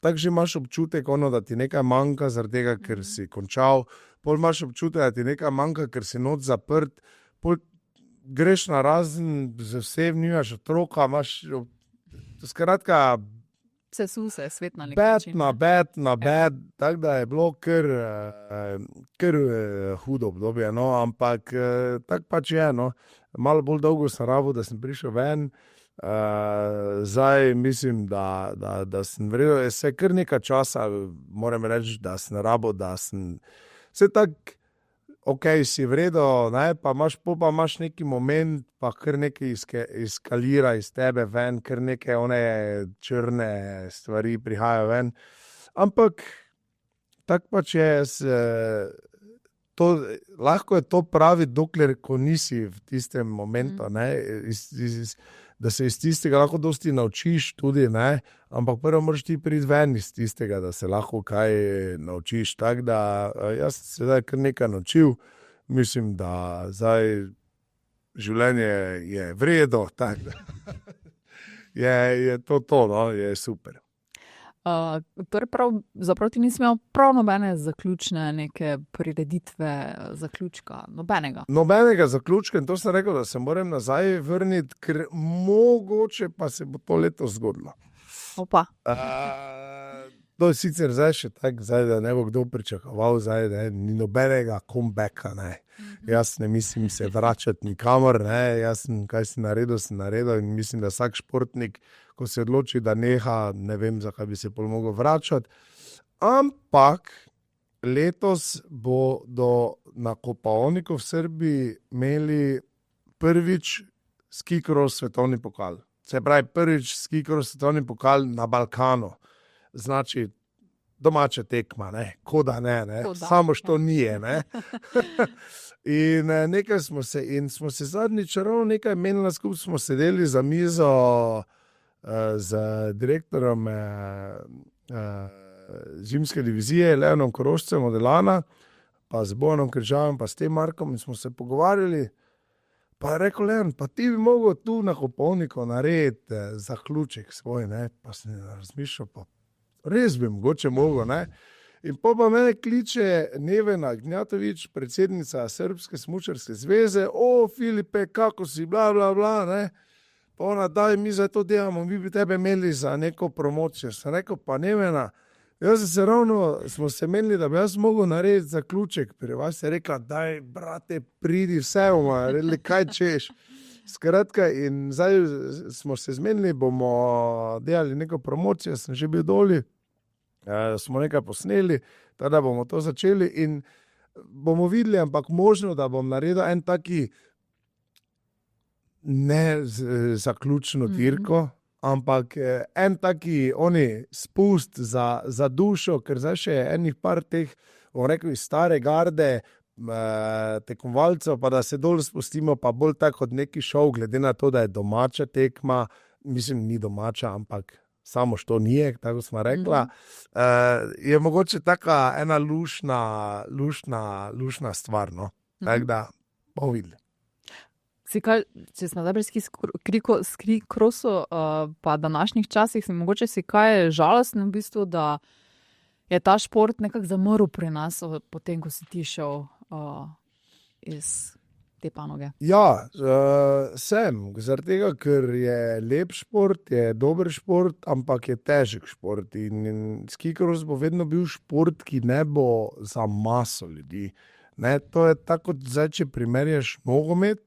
tako že imaš občutek, da ti nekaj manjka, zaradi tega, ker si končal. Pol imaš občutek, da ti nekaj manjka, ker si not zaprt. Pol greš narazen, z vsem nimaš otroka, imaš, skratka, Sesul se je svet na nek način. Bed, tako da je bilo kar hudo obdobje, no, ampak tako pač je, no. Malo bolj dolgo sem rabil, da sem prišel ven. Zdaj mislim, da sem vredno, se kar nekaj časa, moram reči, da sem rabil, da sem se tako, si vredno, ne, pa imaš neki moment, pa kar nekaj eskalira iz tebe ven, kar neke one črne stvari prihajajo ven. Ampak tako pač je, lahko je to pravi, dokler ko nisi v tistem momentu, ne, da se iz tistega lahko dosti naučiš tudi, ne, ampak prvo moraš ti priti ven iz tistega, da se lahko kaj naučiš, tako da jaz se zdaj kar nekaj naučil, mislim, da zdaj življenje je vredno, tako da je to, no, je super. Torej zaprav ti nisi imel prav nobene zaključne neke prireditve, zaključka, nobenega. Nobenega zaključka in to sem rekel, da se moram nazaj vrniti, ker mogoče pa se bo to leto zgodilo. Opa. To je sicer zdaj še tako, da ne bo kdo pričakoval, ni nobenega comebacka, ne. Jaz ne mislim se vračati nikamor, ne, kaj sem naredil in mislim, da vsak športnik, ko se odloči, da neha, ne vem, zakaj bi se pol mogel vračati. Ampak letos bodo na Kopaoniku v Srbiji imeli prvič skikros svetovni pokal. Se pravi, prvič skikros svetovni pokal na Balkanu. Znači, domača tekma, ne, koda ne, samo što nije, ne. In nekaj smo se zadnjič ravno nekaj menili skupaj, smo sedeli za mizo z direktorom zimske divizije, Leonom Korošcem od Elana, pa z Bojanom Križajem, pa s tem Markom in smo se pogovarjali. Pa je rekel Leon, pa ti bi mogel tu na Kopaoniku narediti zaključek svoj, ne, pa sem razmišljal, res bi mogoče mogel, ne. In pa mene kliče Nevena Gnjatović, predsednica Srbske smučarske zveze, Filipe, kako si, bla, bla, bla, ne. Pa ona, daj, mi zdaj to delamo, mi bi tebe imeli za neko promocijo. Sem rekel, pa Nevena, smo se menili, da bi jaz mogel narediti zaključek pri vas. Je rekla, daj, brate, pridi, vse bomo naredili, kaj češ. Skratka, in zdaj smo se zmenili, bomo delali neko promocijo, sem že bil doli, smo nekaj posneli, tada bomo to začeli in bomo videli, ampak možno, da bom naredil en taki ne zaključno dirko, ampak en taki spust za dušo, ker zdaj še je enih par teh, bom rekel, iz stare garde tekmovalcev, pa da se dol spustimo, pa bolj tako kot neki šov, glede na to, da je domača tekma, mislim, ni domača, ampak samo što nije, tako smo rekla, je mogoče taka ena lušna stvar, no. Tako da bomo videli. Če smo zdaj pri skikrosu, pa današnjih časih, mogoče si kaj žalostno v bistvu, da je ta šport nekako zamrl pri nas, potem, ko si ti šel iz te panoge. Ja, sem, zaradi tega, ker je lep šport, je dober šport, ampak je težek šport in skikros bo vedno bil šport, ki ne bo za maso ljudi. Ne, to je tako, kot zdaj, če primerjaš nogomet,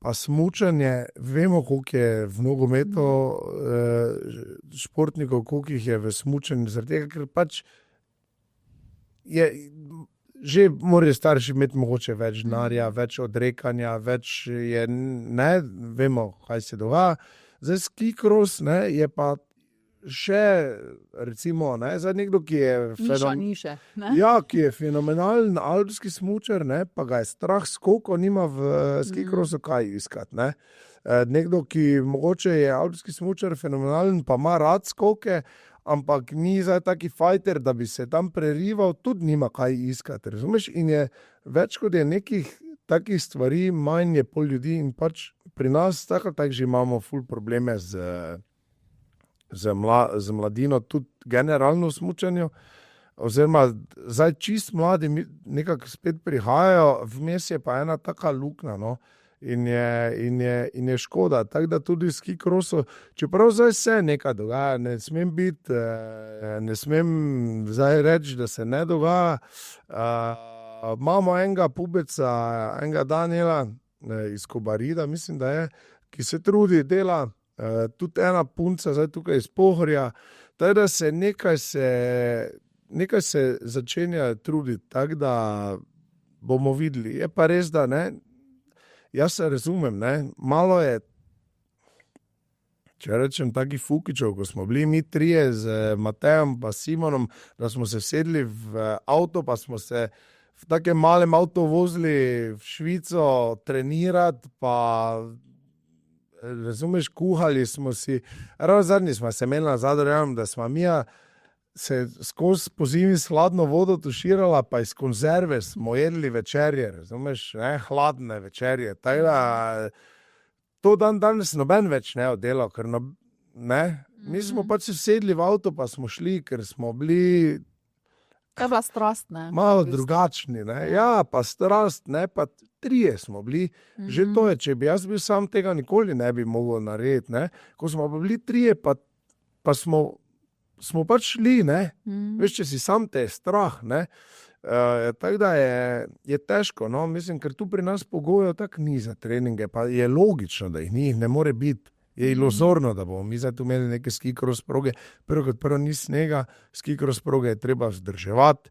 pa smučanje, vemo, koliko je v nogometu športnikov, koliko jih je v smučanju, zaradi tega, ker pač je, že morajo starši imeti mogoče več denarja, več odrekanja, več je, ne, vemo, kaj se dogaja. Zdaj skikros, ne, je pa še, recimo, ne, zdaj nekdo, ki je ki je fenomenalen alpski smučar, ne, pa ga je strah skoko, nima v skikrosu kaj iskati, ne. Nekdo, ki mogoče je alpski smučar fenomenalen, pa ima rad skoke, ampak ni zdaj taki fajter, da bi se tam prerival, tudi nima kaj iskati, razumeš? In je več, kot je nekih takih stvari, manj je pol ljudi in pač pri nas tako že imamo ful probleme z mladino, tudi generalno v smučanju, oziroma zdaj čist mladi nekako spet prihajajo, vmes je pa ena taka luknja, no, in je škoda, tako da tudi v skikrosu, čeprav zdaj se nekaj dogaja, ne smem zdaj reči, da se ne dogaja, imamo enega pubeca, enega Daniela iz Kobarida, mislim, da je, ki se trudi, dela, tudi ena punca zdaj tukaj iz Pohorja, tako da se nekaj se začenja truditi, tako da bomo videli. Je pa res, da ne, jaz se razumem, ne, malo je, če rečem, takih fukičev, ko smo bili mi trije z Matejem pa Simonom, da smo se sedli v avto, pa smo se v takem malem avto vozili v Švico trenirati, pa razumeš, kuhali smo si, ravno zadnji smo se imeli nazad, da smo mija se skozi po zimi s hladno vodo tuširala, pa iz konzerve smo jedli večerje, razumeš, ne, hladne večerje, tako da to danes noben več ne oddelal, ker ne, mi smo pač se sedli v avto, pa smo šli, ker smo bili kaj bila strast, ne? Malo drugačni, ne, ja, pa strast, ne, pa trije smo bili, že to je, če bi jaz bil sam, tega nikoli ne bi mogel narediti, ne, ko smo pa bili trije, pa smo pač šli, ne, veš, če si sam, te je strah, ne, tako da je težko, no, mislim, ker tu pri nas pogojev tako ni za treninge, pa je logično, da jih ni, ne more biti, je iluzorno, da bomo mi zdaj tu imeli neke skikros proge, prvo ni snega, skikros proge je treba vzdrževati,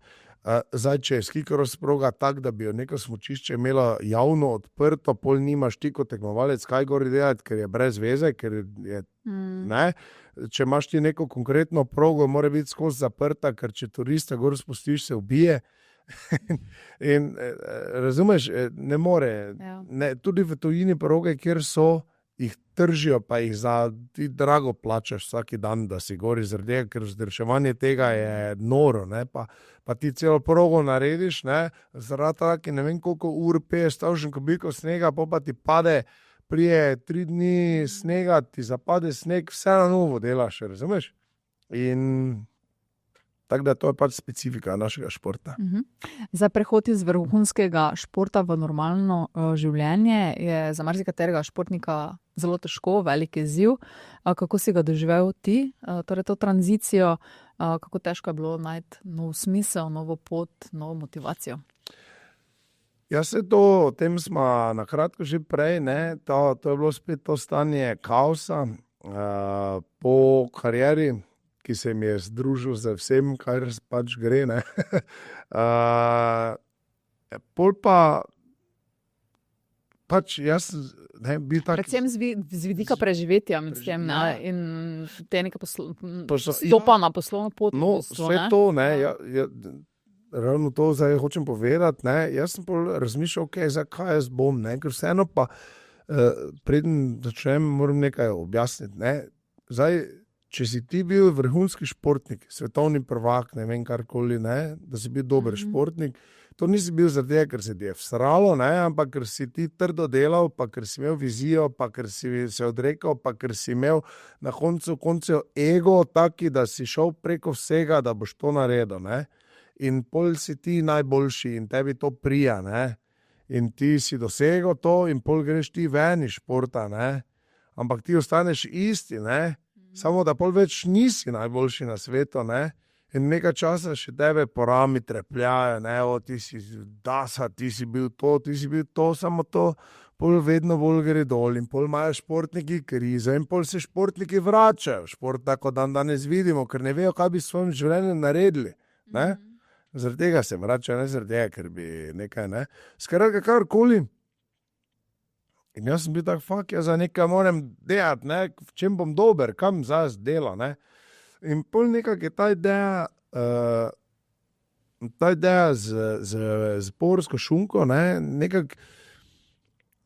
zdaj, če je skikros proga tak, da bi jo neko smučišče imelo javno odprto, pol nimaš ti kot tekmovalec kaj gori delati, ker je brez veze, ker je, ne, če imaš ti neko konkretno progo, mora biti skozi zaprta, ker če turista gor spustiš, se ubije. In razumeš, ne more, ne, tudi v tujini proge, kjer so, jih tržijo, pa jih ti drago plačaš vsaki dan, da si gori zaradi tega, ker vzdrževanje tega je noro, ne, pa ti celo progo narediš, ne, zaradi tako, ne vem koliko ur peješ, stavšen kubikov snega, pa ti pade, prije 3 dni snega, ti zapade sneg, vse na novo delaš, razumeš? In Tako da to je pač specifika našega športa. Zdaj, prehod iz vrhunskega športa v normalno življenje je za marsikaterega športnika zelo težko, velik izziv. Kako si ga doživel ti, torej to tranzicijo, kako težko je bilo najti nov smisel, novo pot, novo motivacijo? Ja, o tem smo na kratko že prej, ne, to je bilo spet to stanje kaosa po karieri, ki se mi je združil z vsem, kar pač gre, ne. Pol pa pač jaz bil tak... Predvsem z vidika preživetja med tem, ne, in te neke stopa na poslovno pot. No, vse to, ne, ravno to zdaj hočem povedati, ne, jaz sem pol razmišljal, zakaj jaz bom, ne, ker vseeno pa, preden začnem, moram nekaj objasniti, ne, zdaj, če si ti bil vrhunski športnik, svetovni prvak, ne vem karkoli, ne, da si bil dober športnik, to nisi bil zaradi tega, ker se ti je vsralo, ne, ampak ker si ti trdo delal, pa ker si imel vizijo, pa ker si se odrekel, pa ker si imel na koncev ego taki, da si šel preko vsega, da boš to naredil, ne. In pol si ti najboljši in tebi to prija, ne. In ti si dosegel to in pol greš ti ven iz športa, ne. Ampak ti ostaneš isti, ne. Samo da pol več nisi najboljši na svetu, ne. In nekaj časa še tebe po rami trepljajo, ne, ti si dasa, ti si bil to, samo to pol vedno bolj gre dol in pol imajo športniki krizo in pol se športniki vračajo v šport, tako danes vidimo, ker ne vejo, kaj bi s svojim življenjem naredili, ne. Zaradi tega se vračajo, ne zaradi tega, ker bi nekaj, ne. Skratka, karkoli. In jaz sem bil tak, jaz za nekaj moram delati, ne, v čem bom dober, kam zdaj delo, ne. In pol nekako je ta ideja z povrsko šunko, ne, nekako,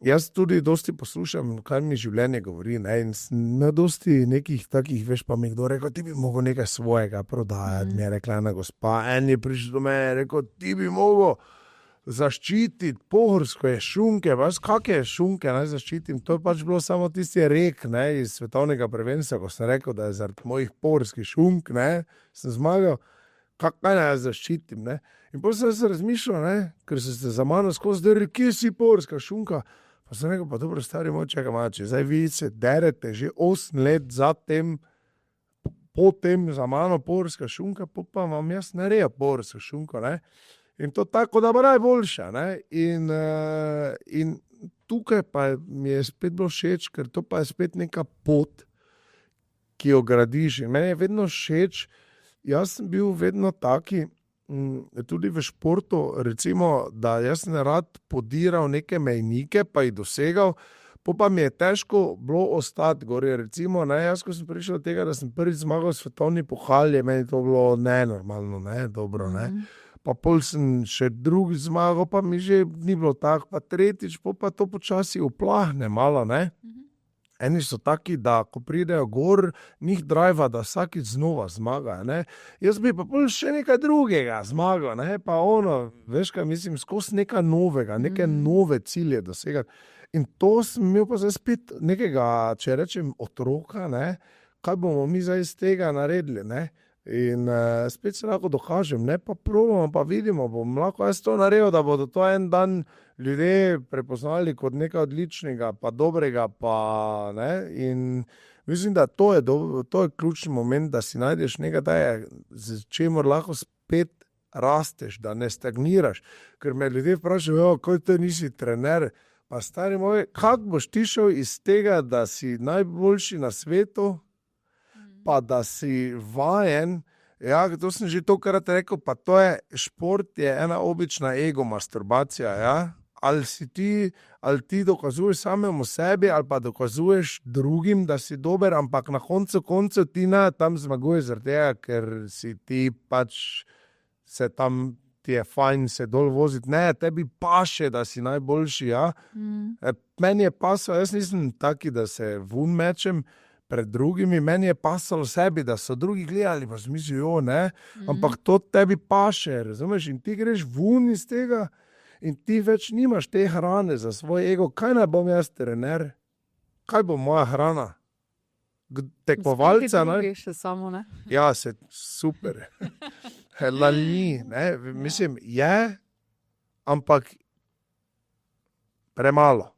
jaz tudi dosti poslušam, kaj mi življenje govori, ne, in na dosti nekih takih, veš, pa mi kdo rekel, ti bi mogel nekaj svojega prodajati, mi je rekla ena gospa, en je prišel do mene, rekel, ti bi mogel zaščititi pohorske šunke, veš, kakje šunke naj zaščitim, to je pač bilo samo tisti rek, ne, iz svetovnega prvenstva, ko sem rekel, da je zaradi mojih pohorskih šunk, ne, sem zmagal, kaj naj zaščitim, ne. In potem sem se razmišljal, ne, ker so se za mano skozi drli, kje si pohorska šunka? Pa sem rekel, pa dobro, stari moj, čakaj mače, zdaj vi se derete že 8 let zatem, potem za mano pohorska šunka, pa vam jaz narejo pohorsko šunko, ne. In to tako, da bo najboljša, ne, in tukaj pa mi je spet bilo všeč, ker to pa je spet neka pot, ki jo gradiš in meni je vedno všeč, jaz sem bil vedno taki, tudi v športu, recimo, da jaz sem rad podiral neke mejnike, pa jih dosegal, pa mi je težko bilo ostati gori, recimo, ne, jaz ko sem prišel do tega, da sem prvič zmagal svetovni pokal, je meni to bilo nenormalno, ne, dobro, ne. Pa pol sem še drugi zmagal, pa mi že ni bilo tako, pa tretjič, pa to počasi uplahne malo, ne. Eni so taki, da ko pridejo gor, njih driva, da vsakič znova zmagajo, ne. Jaz bi pa pol še nekaj drugega zmagal, ne, pa veš kaj, mislim, skozi nekaj novega, neke nove cilje dosegati. In to sem imel pa zdaj spet nekega, če rečem, otroka, ne, kaj bomo mi zdaj iz tega naredili, ne. In spet se lahko dokažem, ne, pa probamo, pa vidimo, bom lahko jaz to naredil, da bodo to en dan ljudje prepoznali kot nekaj odličnega, pa dobrega, pa ne, in mislim, da to je ključni moment, da si najdeš nekaj, z čemer lahko spet rasteš, da ne stagniraš, ker me ljudje vprašajo, kaj te nisi trener, pa stari moj, kako boš ti šel iz tega, da si najboljši na svetu, pa da si vajen, ja, to sem že tokrat rekel, pa to je, šport je ena obična ego masturbacija, ja, ali ti dokazuješ samemu sebi, ali pa dokazuješ drugim, da si dober, ampak na koncu ti tam zmaguješ zaradi tega, ker si ti pač se tam, ti je fajn se dol voziti, ne, tebi paše, da si najboljši, ja. Meni je pasalo, jaz nisem taki, da se vun mečem pred drugimi, meni je pasalo sebi, da so drugi gledali, pa zmišljajo, ne, ampak to tebi paše, razumeš, in ti greš vun iz tega in ti več nimaš te hrane za svoj ego, kaj naj bom jaz trener, kaj bo moja hrana? tekmovalca. Še samo, ne? Ja, super. Ni, ne, mislim, je, ampak premalo.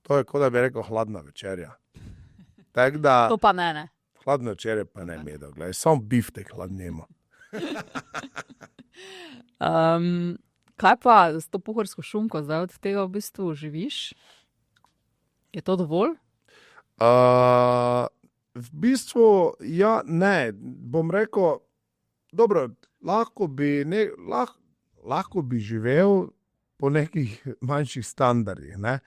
To je, kot da bi rekel, hladna večerja. Tak da, To pa ne. hladne večerje pa ne medo, gledaj, samo biftek hladnemo. Kaj pa s to pohorsko šunko, zdaj od tega v bistvu živiš? Je to dovolj? V bistvu, ja, ne, bom rekel, dobro, lahko bi živel po nekih manjših standardih, ne?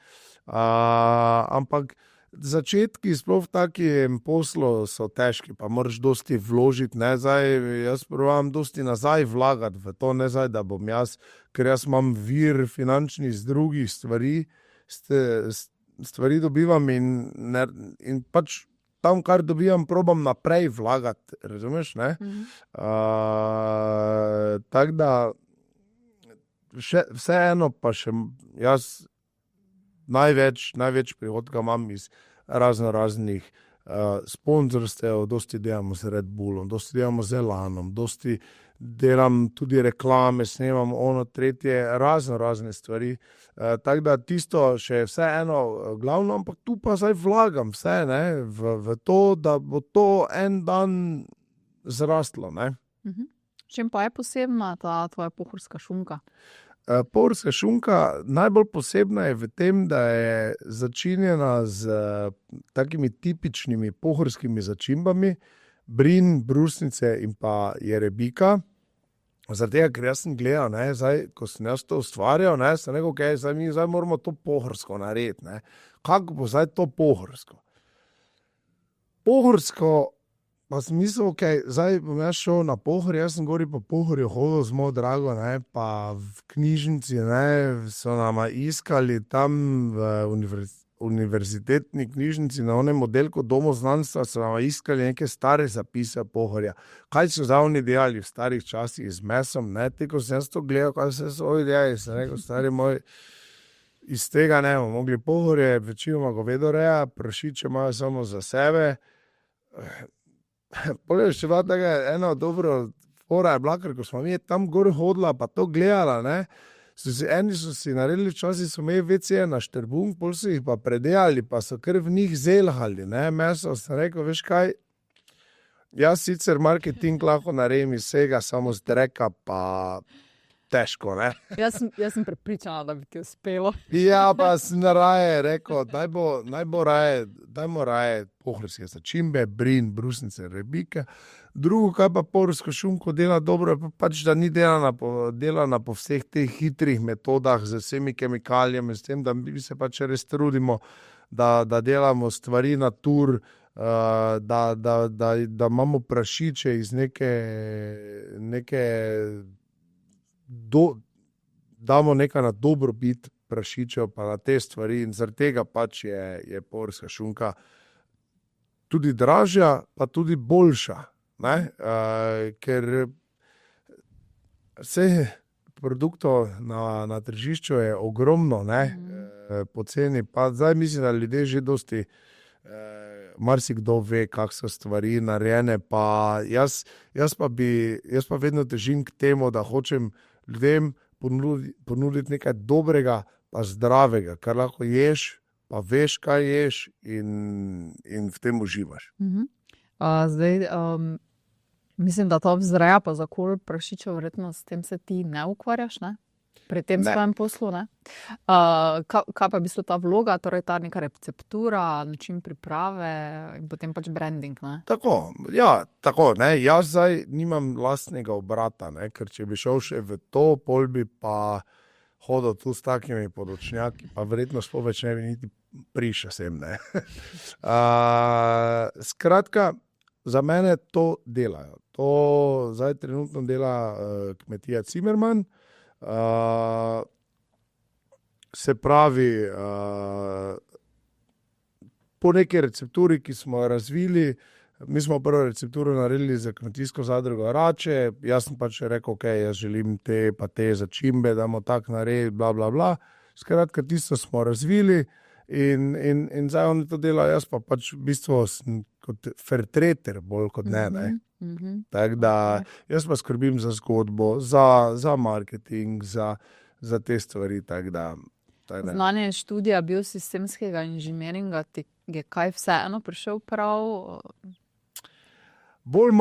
Ampak začetki sploh v takem poslu so težki, pa moraš dosti vložiti, ne, zdaj, jaz probujem dosti nazaj vlagati v to, ne zdaj, da bom ker jaz imam vir finančni z drugih stvari dobivam in pač tam, kar dobivam, probam naprej vlagati, razumeš, ne? Tako da, vseeno pa še jaz največ prihodka imam iz raznih sponzorstev, dosti delamo z Red Bullom, dosti delamo z Elanom, dosti delam tudi reklame, snemam tretje, razne stvari. Tako da tisto še vseeno glavno, ampak tu pa zdaj vlagam vse, ne, v to, da bo to en dan zrastlo, ne. Čem pa je posebna ta tvoja pohorska šunka? Pohorska šunka najbolj posebna je v tem, da je začinjena z takimi tipičnimi pohorskimi začimbami, brin, brusnice in pa jerebika. Zaradi tega, ker jaz sem gledal, ne, zdaj, ko sem jaz to ustvarjal, ne, sem rekel, okay, zdaj moramo to pohorsko narediti, ne. Kako bo zdaj to pohorsko? Pohorsko, pa sem mislil, okay, zdaj bom jaz šel na Pohorje, jaz sem gori po Pohorju hodil z mojo drago, ne, pa v knjižnici, ne, so nama iskali tam v univerzitetni knjižnici na onem oddelku Domu znanstva, so nama iskali neke stare zapise Pohorja. Kaj so zdaj oni delali v starih časih z mesom, ne, ko sem jaz to gledal, kaj so ovi delali, sem rekel, stari moj, iz tega ne bomo mogli. Pohorje, večinoma govedoreja, prašiče imajo samo za sebe. Poglej, še bila taka ena dobro fora je bila, ker ko smo mi tam gor hodila, pa to gledala, ne, eni so si naredili, včasih so imeli WC na Štrbunk, pol so jih pa predelali, pa so kar v njih zelhali, ne, meso, sem rekel, veš kaj, jaz sicer marketing lahko naredim iz vsega, samo z dreka pa težko, ne. Jaz sem prepričana, da bi ti uspelo. Ja, pa sem raje rekel, dajmo raje pohorske začimbe, brin, brusnice, rebike. Drugo, kaj pa pohorsko šunko dela dobro, je pač, da ni delana po vseh teh hitrih metodah z vsemi kemikalijami, s tem, da mi se pač res trudimo, da delamo stvari natur, da imamo prašiče iz neke damo nekaj na dobrobit prašičev, pa na te stvari in zaradi tega pač je pohorska šunka tudi dražja, pa tudi boljša, ne, ker vse produktov na tržišču je ogromno, ne, poceni, pa zdaj mislim, da ljudje že dosti marsikdo ve, kak so stvari narejene, pa jaz pa vedno težim k temu, da hočem ljudem ponuditi nekaj dobrega pa zdravega, kar lahko ješ, pa veš, kaj ješ in v tem uživaš. Zdaj, mislim, da to vzreja pa zakol prašičev, verjetno s tem se ti ne ukvarjaš, ne? Pri tem svojem poslu, ne? Kaj pa v bistvu ta vloga, torej ta neka receptura, način priprave in potem pač branding, ne? Tako, ne, jaz zdaj nimam lastnega obrata, ne, ker če bi šel še v to, pol bi pa hodil tu s takimi podočnjaki, pa verjetno sploh več ne bi niti prišel sem, ne. Skratka, za mene to delajo. To zdaj trenutno dela kmetija Cimerman. Se pravi, po neki recepturi, ki smo jo razvili, mi smo prvo recepturo naredili za kmetijsko zadrugo Rače, jaz sem pač rekel, okay, jaz želim te pa te začimbe, damo tako narediti, bla, bla, bla. Skratka, tisto smo razvili in zdaj oni to delajo, jaz pa pač v bistvu sem kot fair-trader, bolj kot ne. Tako da jaz pa skrbim za zgodbo, za marketing, za te stvari. Znanje študija biosistemskega inženiringa ti je kaj vseeno prišel prav? Bolj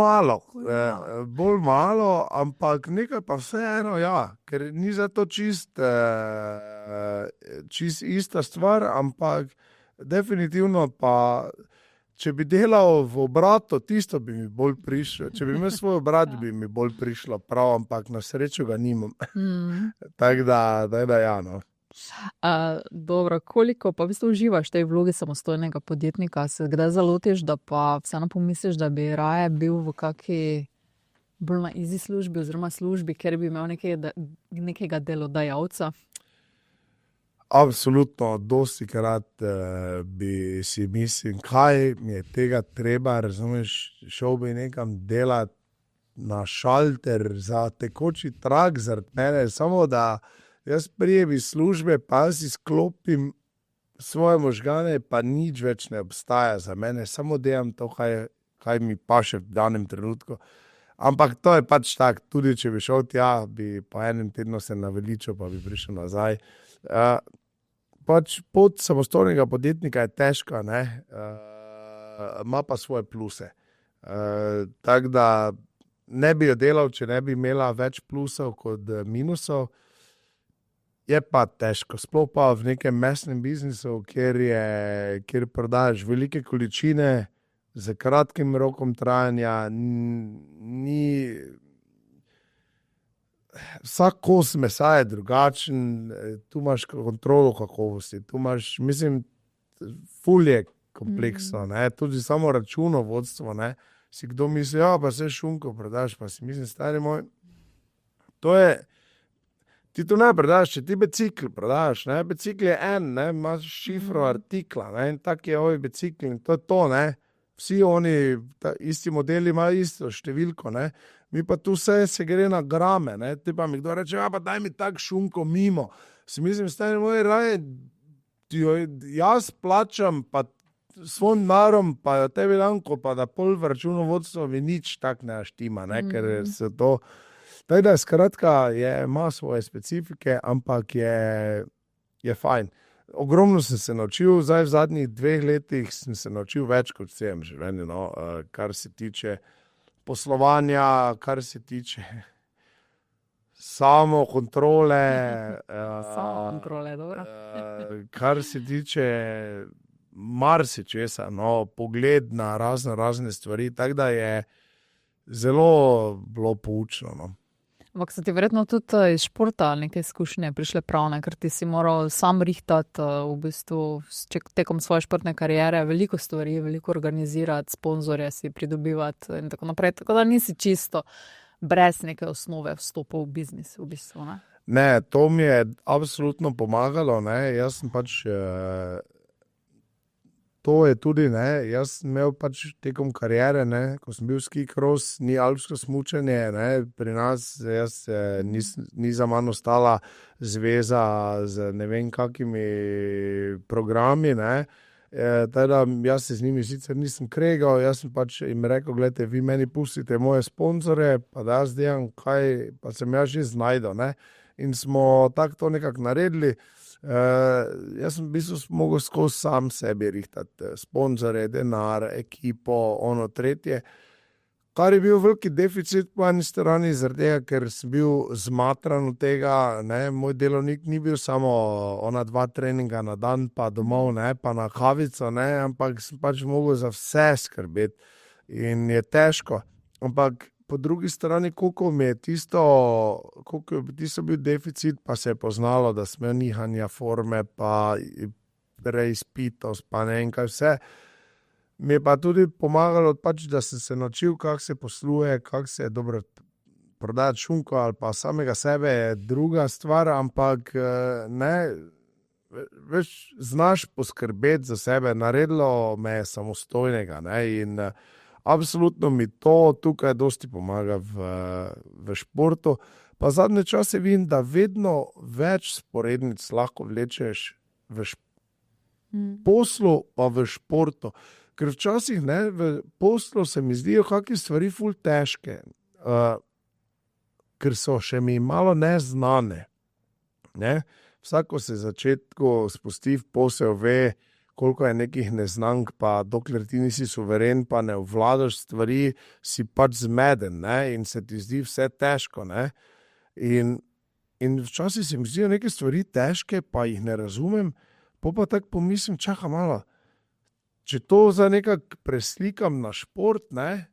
malo, ampak nekaj pa vseeno, ja, ker ni za to čist ista stvar, ampak definitivno pa, če bi delal v obratu, tisto bi mi bolj prišlo. Če bi imel svoj obrat, bi mi bolj prišlo prav, ampak na srečo ga nimam. Tako da ja, no. Dobro, koliko pa v bistvu uživaš v tej vlogi samostojnega podjetnika? Se kdaj zalotiš, da pa vseeno pomisliš, da bi raje bil v kaki bolj na easy službi oziroma službi, ker bi imel nekega delodajalca? Absolutno, dostikrat bi si mislim, kaj mi je tega treba, razumeš, šel bi nekam delati na šalter za tekoči trak zaradi mene, samo da jaz prijem iz službe, pa si sklopim svoje možgane, pa nič več ne obstaja za mene, samo delam to, kaj mi paše v danem trenutku. Ampak to je pač tako, tudi če bi šel tja, bi po enem tednu se naveličal, pa bi prišel nazaj. Pač pot samostojnega podjetnika je težka, ne? Ima pa svoje pluse. Tako da ne bi jo delal, če ne bi imela več plusov kot minusov. Je pa težko, sploh pa v nekem mesnem biznisu, kjer prodajaš velike količine z kratkim rokom trajanja, vsak kos mesa je drugačen, tu imaš kontrolo kakovosti, tu imaš, mislim, ful je kompleksno, ne, tudi samo računovodstvo, ne, si kdo misli, ja, pa se šunko prodaš, pa si mislim, stari moj, to je, ti to ne prodaš, če ti bicikl prodaš, ne, bicikl je ne, imaš šifro artikla, ne, in tak je ovi bicikl in to je to, ne, vsi oni, isti modeli imajo isto številko, ne, mi pa tu vse se gre na grame, ne, ti pa mi kdo reče, ja, pa daj mi tak šunko mimo, si mislim, stari moj, raje, jaz plačam, pa svojim narom, pa tebi lanko, pa da pol v računovodstvo mi nič tak ne štima, ne, ker se to. Tako da, skratka, ima svoje specifike, ampak je fajn. Ogromno sem se naučil, zdaj v zadnjih 2 letih sem se naučil več kot vsem življenju, no, kar se tiče poslovanja, kar se tiče samokontrole, dobro. Kar se tiče marsičesa, no, pogled na razne stvari, tako da je zelo bilo poučno, no. Ampak so ti verjetno tudi iz športa neke izkušnje prišle pravne, ker ti si moral sam rihtati v bistvu tekom svoje športne kariere veliko stvari, veliko organizirati, sponzorje si pridobivati in tako naprej. Tako da nisi čisto brez neke osnove vstopil v biznis v bistvu, ne? Ne, to mi je absolutno pomagalo, ne, jaz sem pač to je tudi, ne, jaz sem imel pač tekom kariere, ne, ko sem bil ski cross, ni alpsko smučanje, ne, pri nas ni za mano stala zveza z ne vem kakimi programi, ne, teda jaz se z njimi sicer nisem kregal, jaz sem pač jim rekel, gledajte, vi meni pustite moje sponzore, pa da jaz delam kaj, pa sem jaz že znajdel, ne, in smo tako to nekako naredili. Jaz sem v bistvu mogel skozi sam sebi rihtati sponzore, denar, ekipo, ono tretje, kar je bil veliki deficit po eni strani, zaradi tega, ker sem bil zmatran od tega, ne, moj delovnik ni bil samo 2 treninga na dan, pa domov, ne, pa na kavico, ne, ampak sem pač mogel za vse skrbeti in je težko, ampak po drugi strani, koliko je tisto bil deficit, pa se je poznalo, da smo nihanja forme, pa preizpitost, pa ne vem kaj vse. Mi je pa tudi pomagalo, pač, da sem se naučil, kako se posluje, kako se je dobro prodati šunko ali pa samega sebe je druga stvar, ampak ne, veš, znaš poskrbeti za sebe, naredilo me je samostojnega, ne, in absolutno mi to tukaj dosti pomaga v športu. Pa zadnje čase vidim, da vedno več sporednic lahko vlečeš v poslu, pa v športu. ker včasih v poslu se mi zdijo kakšne stvari ful težke, ker so še mi malo neznane. Ne? Vsako se začetku spusti v posel, ve, koliko je nekih neznank, pa dokler ti nisi suveren, pa ne obvladaš stvari, si pač zmeden, ne? In se ti zdi vse težko. Ne? In včasih se mi zdijo neke stvari težke, pa jih ne razumem, pa tako pomislim, čaka malo, če to za nekako preslikam na šport, ne,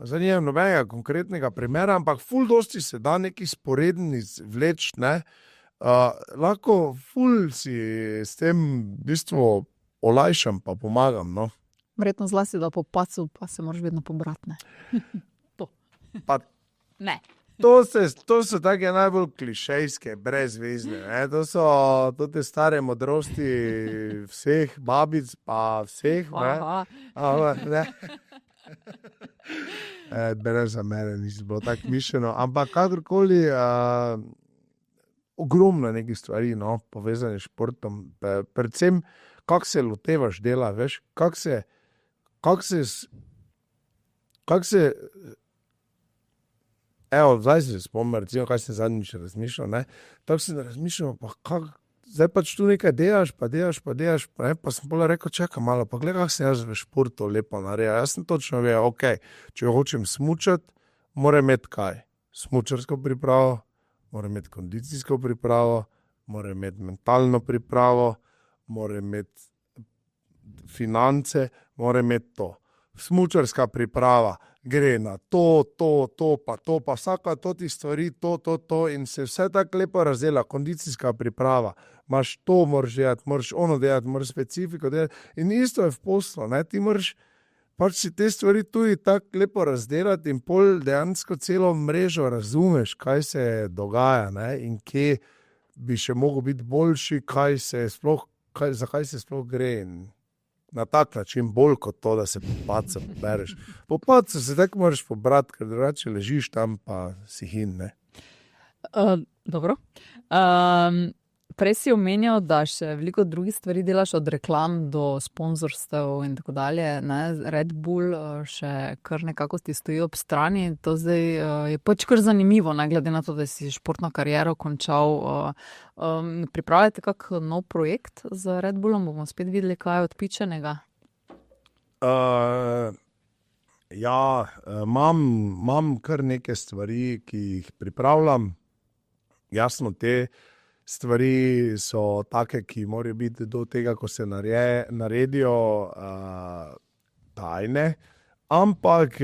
zdaj nimam nobenega konkretnega primera, ampak ful dosti se da neki sporednic vleč, ne, lahko ful si s tem v bistvu olajšam pa pomagam, no. Verjetno zlasti, da po pacu pa se moraš vedno pobrati, ne. To. Pa Ne. to so take najbolj klišejske, brezvezne, ne, to so te stare modrosti vseh babic, pa vseh, ne. Aha. Ne. Brez za mene nisi bilo tako mišljeno, ampak kakorkoli, ogromno nekih stvari, no, povezane s športom, predvsem, kako se lotevaš dela, veš, kako se evo, zdaj se spomnim, recimo, kaj sem zadnjič razmišljal, ne, tako sem razmišljal, pa zdaj pač tu nekaj delaš, ne, pa sem potem rekel, čakaj malo, pa gledaj, kako sem jaz v športu lepo naredil. Jaz sem točno vedel, okej, če hočem smučati, moram imeti kaj? Smučarsko pripravo, moram imeti kondicijsko pripravo, moram imeti mentalno pripravo, moram imeti finance, moram imeti to. Smučarska priprava gre na to, pa vsaka toti stvari, to in se vse tako lepo razdela. Kondicijska priprava, imaš to, moraš delati, moraš ono delati, moraš specifiko delati in isto je v poslu, ne, ti moraš pač si te stvari tudi tako lepo razdelati in pol dejansko celo mrežo razumeš, kaj se dogaja, ne, in kje bi še mogel biti boljši, zakaj se sploh gre in na tak način bolj kot to, da se po pacu pobereš. Po pacu se tako moraš pobrati, ker drugače ležiš tam pa si hin, ne. Dobro. Prej si omenjal, da še veliko drugih stvari delaš, od reklam do sponzorstev in tako dalje, ne. Red Bull še kar nekako ti stoji ob strani. To zdaj je pač kar zanimivo, ne, glede na to, da si športno kariero končal. Pripravljate kak nov projekt z Red Bullom? Bomo spet videli kaj odpičenega? Ja, imam kar neke stvari, ki jih pripravljam. Jasno, te stvari so take, ki morajo biti do tega, ko se naredijo, tajne, ampak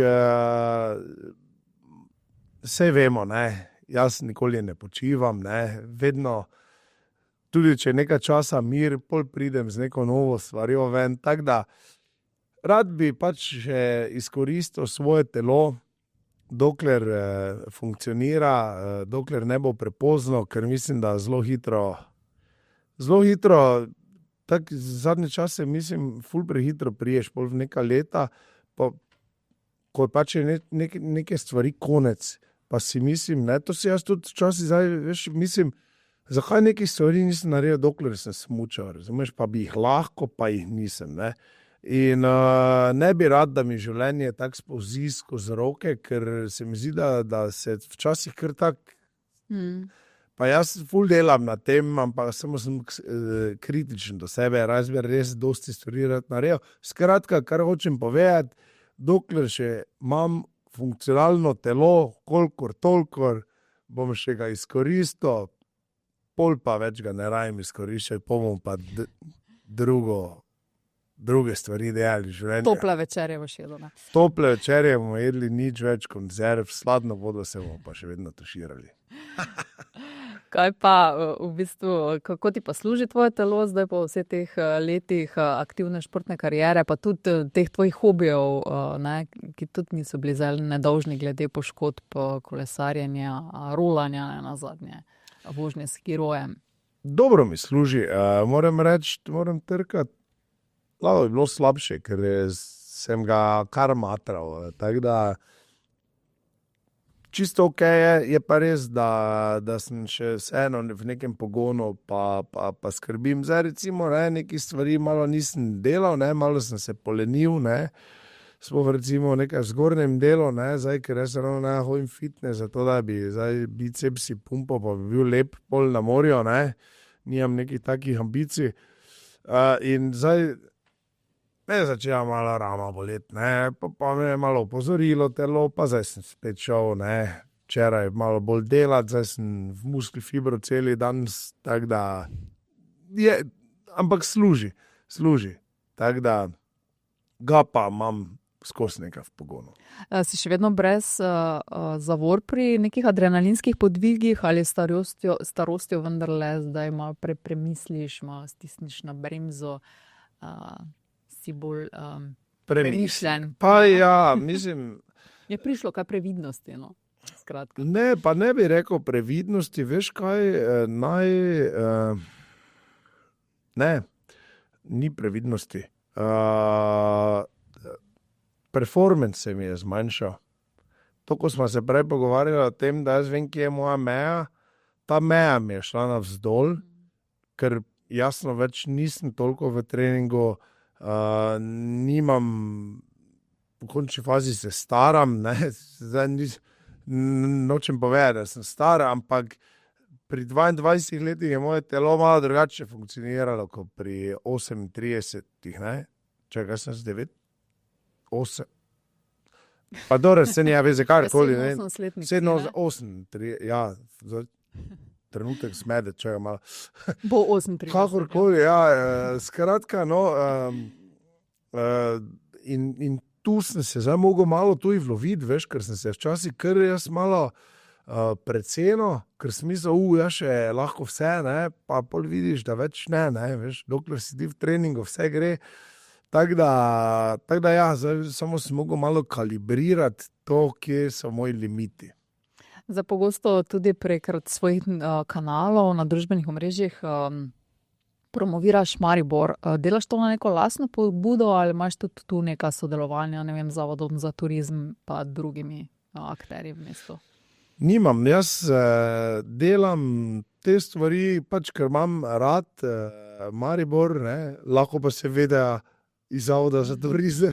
saj vemo, ne, jaz nikoli ne počivam, ne, vedno, tudi če nekaj časa mir, pol pridem z neko novo stvarjo ven, tako da rad bi pač še izkoristil svoje telo, dokler funkcionira, dokler ne bo prepozno, ker mislim, da zelo hitro, tako zadnje čase, mislim, ful prehitro priješ, pol v neka leta, pa ko pač je neke stvari konec, pa si mislim, ne, to si jaz tudi včasih zdaj, veš, mislim, zakaj nekih stvari nisem naredil, dokler sem smučal, razumeš, pa bi jih lahko, pa jih nisem, ne. In ne bi rad, da mi življenje tako spolzi skozi roke, ker se mi zdi, da se včasih kar tako, pa jaz ful delam na tem, ampak samo sem kritičen do sebe, res dosti stvari rad naredil. Skratka, kar hočem povedati, dokler še imam funkcionalno telo, kolikor tolikor, bom še ga izkoristil, pol pa več ga ne rajem izkoriščati, bomo pa druge stvari delali v življenju. Tople večerje boš jedel, ne? Tople večerje bomo jedli, nič več konzerv, sladno vodo se bomo pa še vedno tuširali. Kaj pa v bistvu, kako ti pa služi tvoje telo zdaj po vseh teh letih aktivne športne kariere, pa tudi teh tvojih hobijev, ne, ki tudi niso bili zelo nedolžni glede poškodb, kolesarjenja, rolanja, ne, nazadnje, vožnje s skirojem? Dobro mi služi, moram reči, moram trkati. Lahko je bilo slabše, ker sem ga kar matral, tako da čisto ok je pa res, da sem še vseeno v nekem pogonu, pa skrbim. Zdaj recimo, nekaj stvari malo nisem delal, malo sem se polenil, smo recimo v nekem zgornjem delu, zdaj, ker jaz ravno hodim fitness, zato da bi zdaj bicepsi pumpal, pa bi bil lep pol na morju, nimam nekih takih ambicij. In zdaj me je začela malo rama boleti, pa me je malo opozorilo telo, pa zdaj sem spet šel, včeraj malo bolj delati, zdaj sem v muskli fibro celi dan, tako da je, ampak služi, tako da ga pa imam skozi nekaj v pogonu. Si še vedno brez zavor pri nekih adrenalinskih podvigih ali starostjo vendarle zdaj malo premisliš, malo stisniš na bremzo, si bolj premišljen? Pa ja, mislim... Je prišlo kaj previdnosti, skratka. Ne, pa ne bi rekel previdnosti, veš kaj, ne, ni previdnosti. Performance se mi je zmanjšal. To, ko smo se prej pogovarjali o tem, da jaz vem, kje je moja meja, ta meja mi je šla navzdol, ker jasno več nisem toliko v treningu, nimam, v končni fazi se staram, zdaj nočem povedati, da sem star, ampak pri 22 letih je moje telo malo drugače funkcioniralo kot pri 38-ih, Čakaj, sem z 9? 8. Pa dobro, se nija veze, karkoli, 7-8, ja, trenutek smede, če je malo. Bo 38. Kakorkoli, skratka, in tu sem se zdaj mogel malo tudi vloviti, veš, ker sem se včasih kar jaz malo precenil, ker sem mislil, jaz še lahko vse, pa pol vidiš, da več ne, veš, dokler si ti v treningu, vse gre. Tako da ja, zdaj samo sem mogel malo kalibrirati to, kje so moji limiti. Zdaj pogosto tudi prek svojih kanalov na družbenih omrežjih promoviraš Maribor. Delaš to na neko lastno pobudo ali imaš tudi tu neka sodelovanja, ne vem, zavodom za turizem pa drugimi akterji v mestu? Nimam, jaz delam te stvari, pač ker imam rad Maribor, lahko pa seveda iz zavoda za turizem.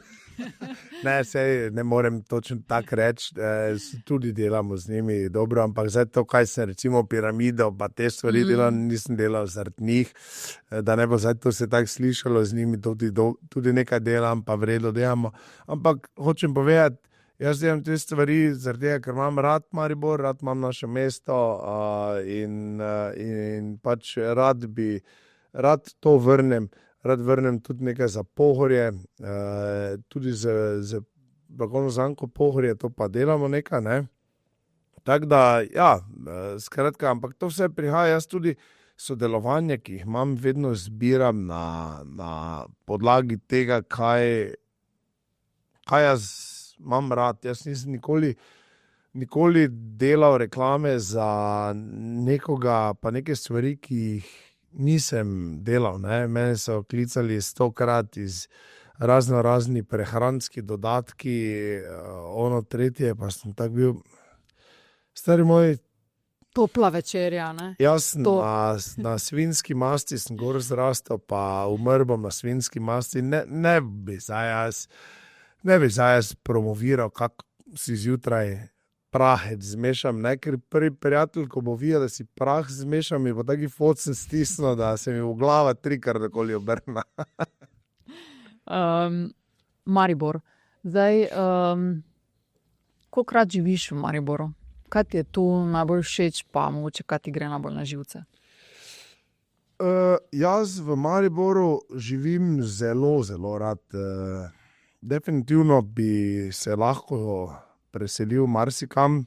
Sej ne morem točno tako reči, tudi delamo z njimi dobro, ampak zdaj to, kaj sem recimo piramido, pa te stvari delam, nisem delal zaradi njih, da ne bo zdaj to se tako slišalo, z njimi tudi nekaj delam, pa vredo delamo, ampak hočem povedati, jaz delam te stvari zaradi tega, ker imam rad Maribor, rad imam naše mesto in pač rad to vrnem. Rad vrnem tudi nekaj za Pohorje, tudi z blagovno znamko Pohorje, to pa delamo nekaj, Tako da, ja, skratka, ampak to vse prihaja, jaz tudi sodelovanje, ki jih imam, vedno zbiram na podlagi tega, kaj jaz imam rad. Jaz nisem nikoli delal reklame za nekoga, pa neke stvari, ki jih nisem delal, Mene so klicali 100-krat iz raznorazni prehranski dodatki, ono tretje, pa sem tak bil, stari moj, topla večerja, Jaz na svinjski masti sem gor zrastel, pa umrl bom na svinjski masti, ne bi zdaj jaz promoviral, kako si zjutraj prahec zmešam, ker prvi prijatelj, ko bo videl, da si prah zmešam, mi bo taki focen stisnil, da se mi v glava 3-krat okoli obrna. Maribor. Zdaj, kolikokrat živiš v Mariboru? Kaj ti je tu najbolj všeč, pa mogoče kaj ti gre najbolj na živce? Jaz v Mariboru živim zelo, zelo rad. Definitivno bi se lahko preselil marsikam,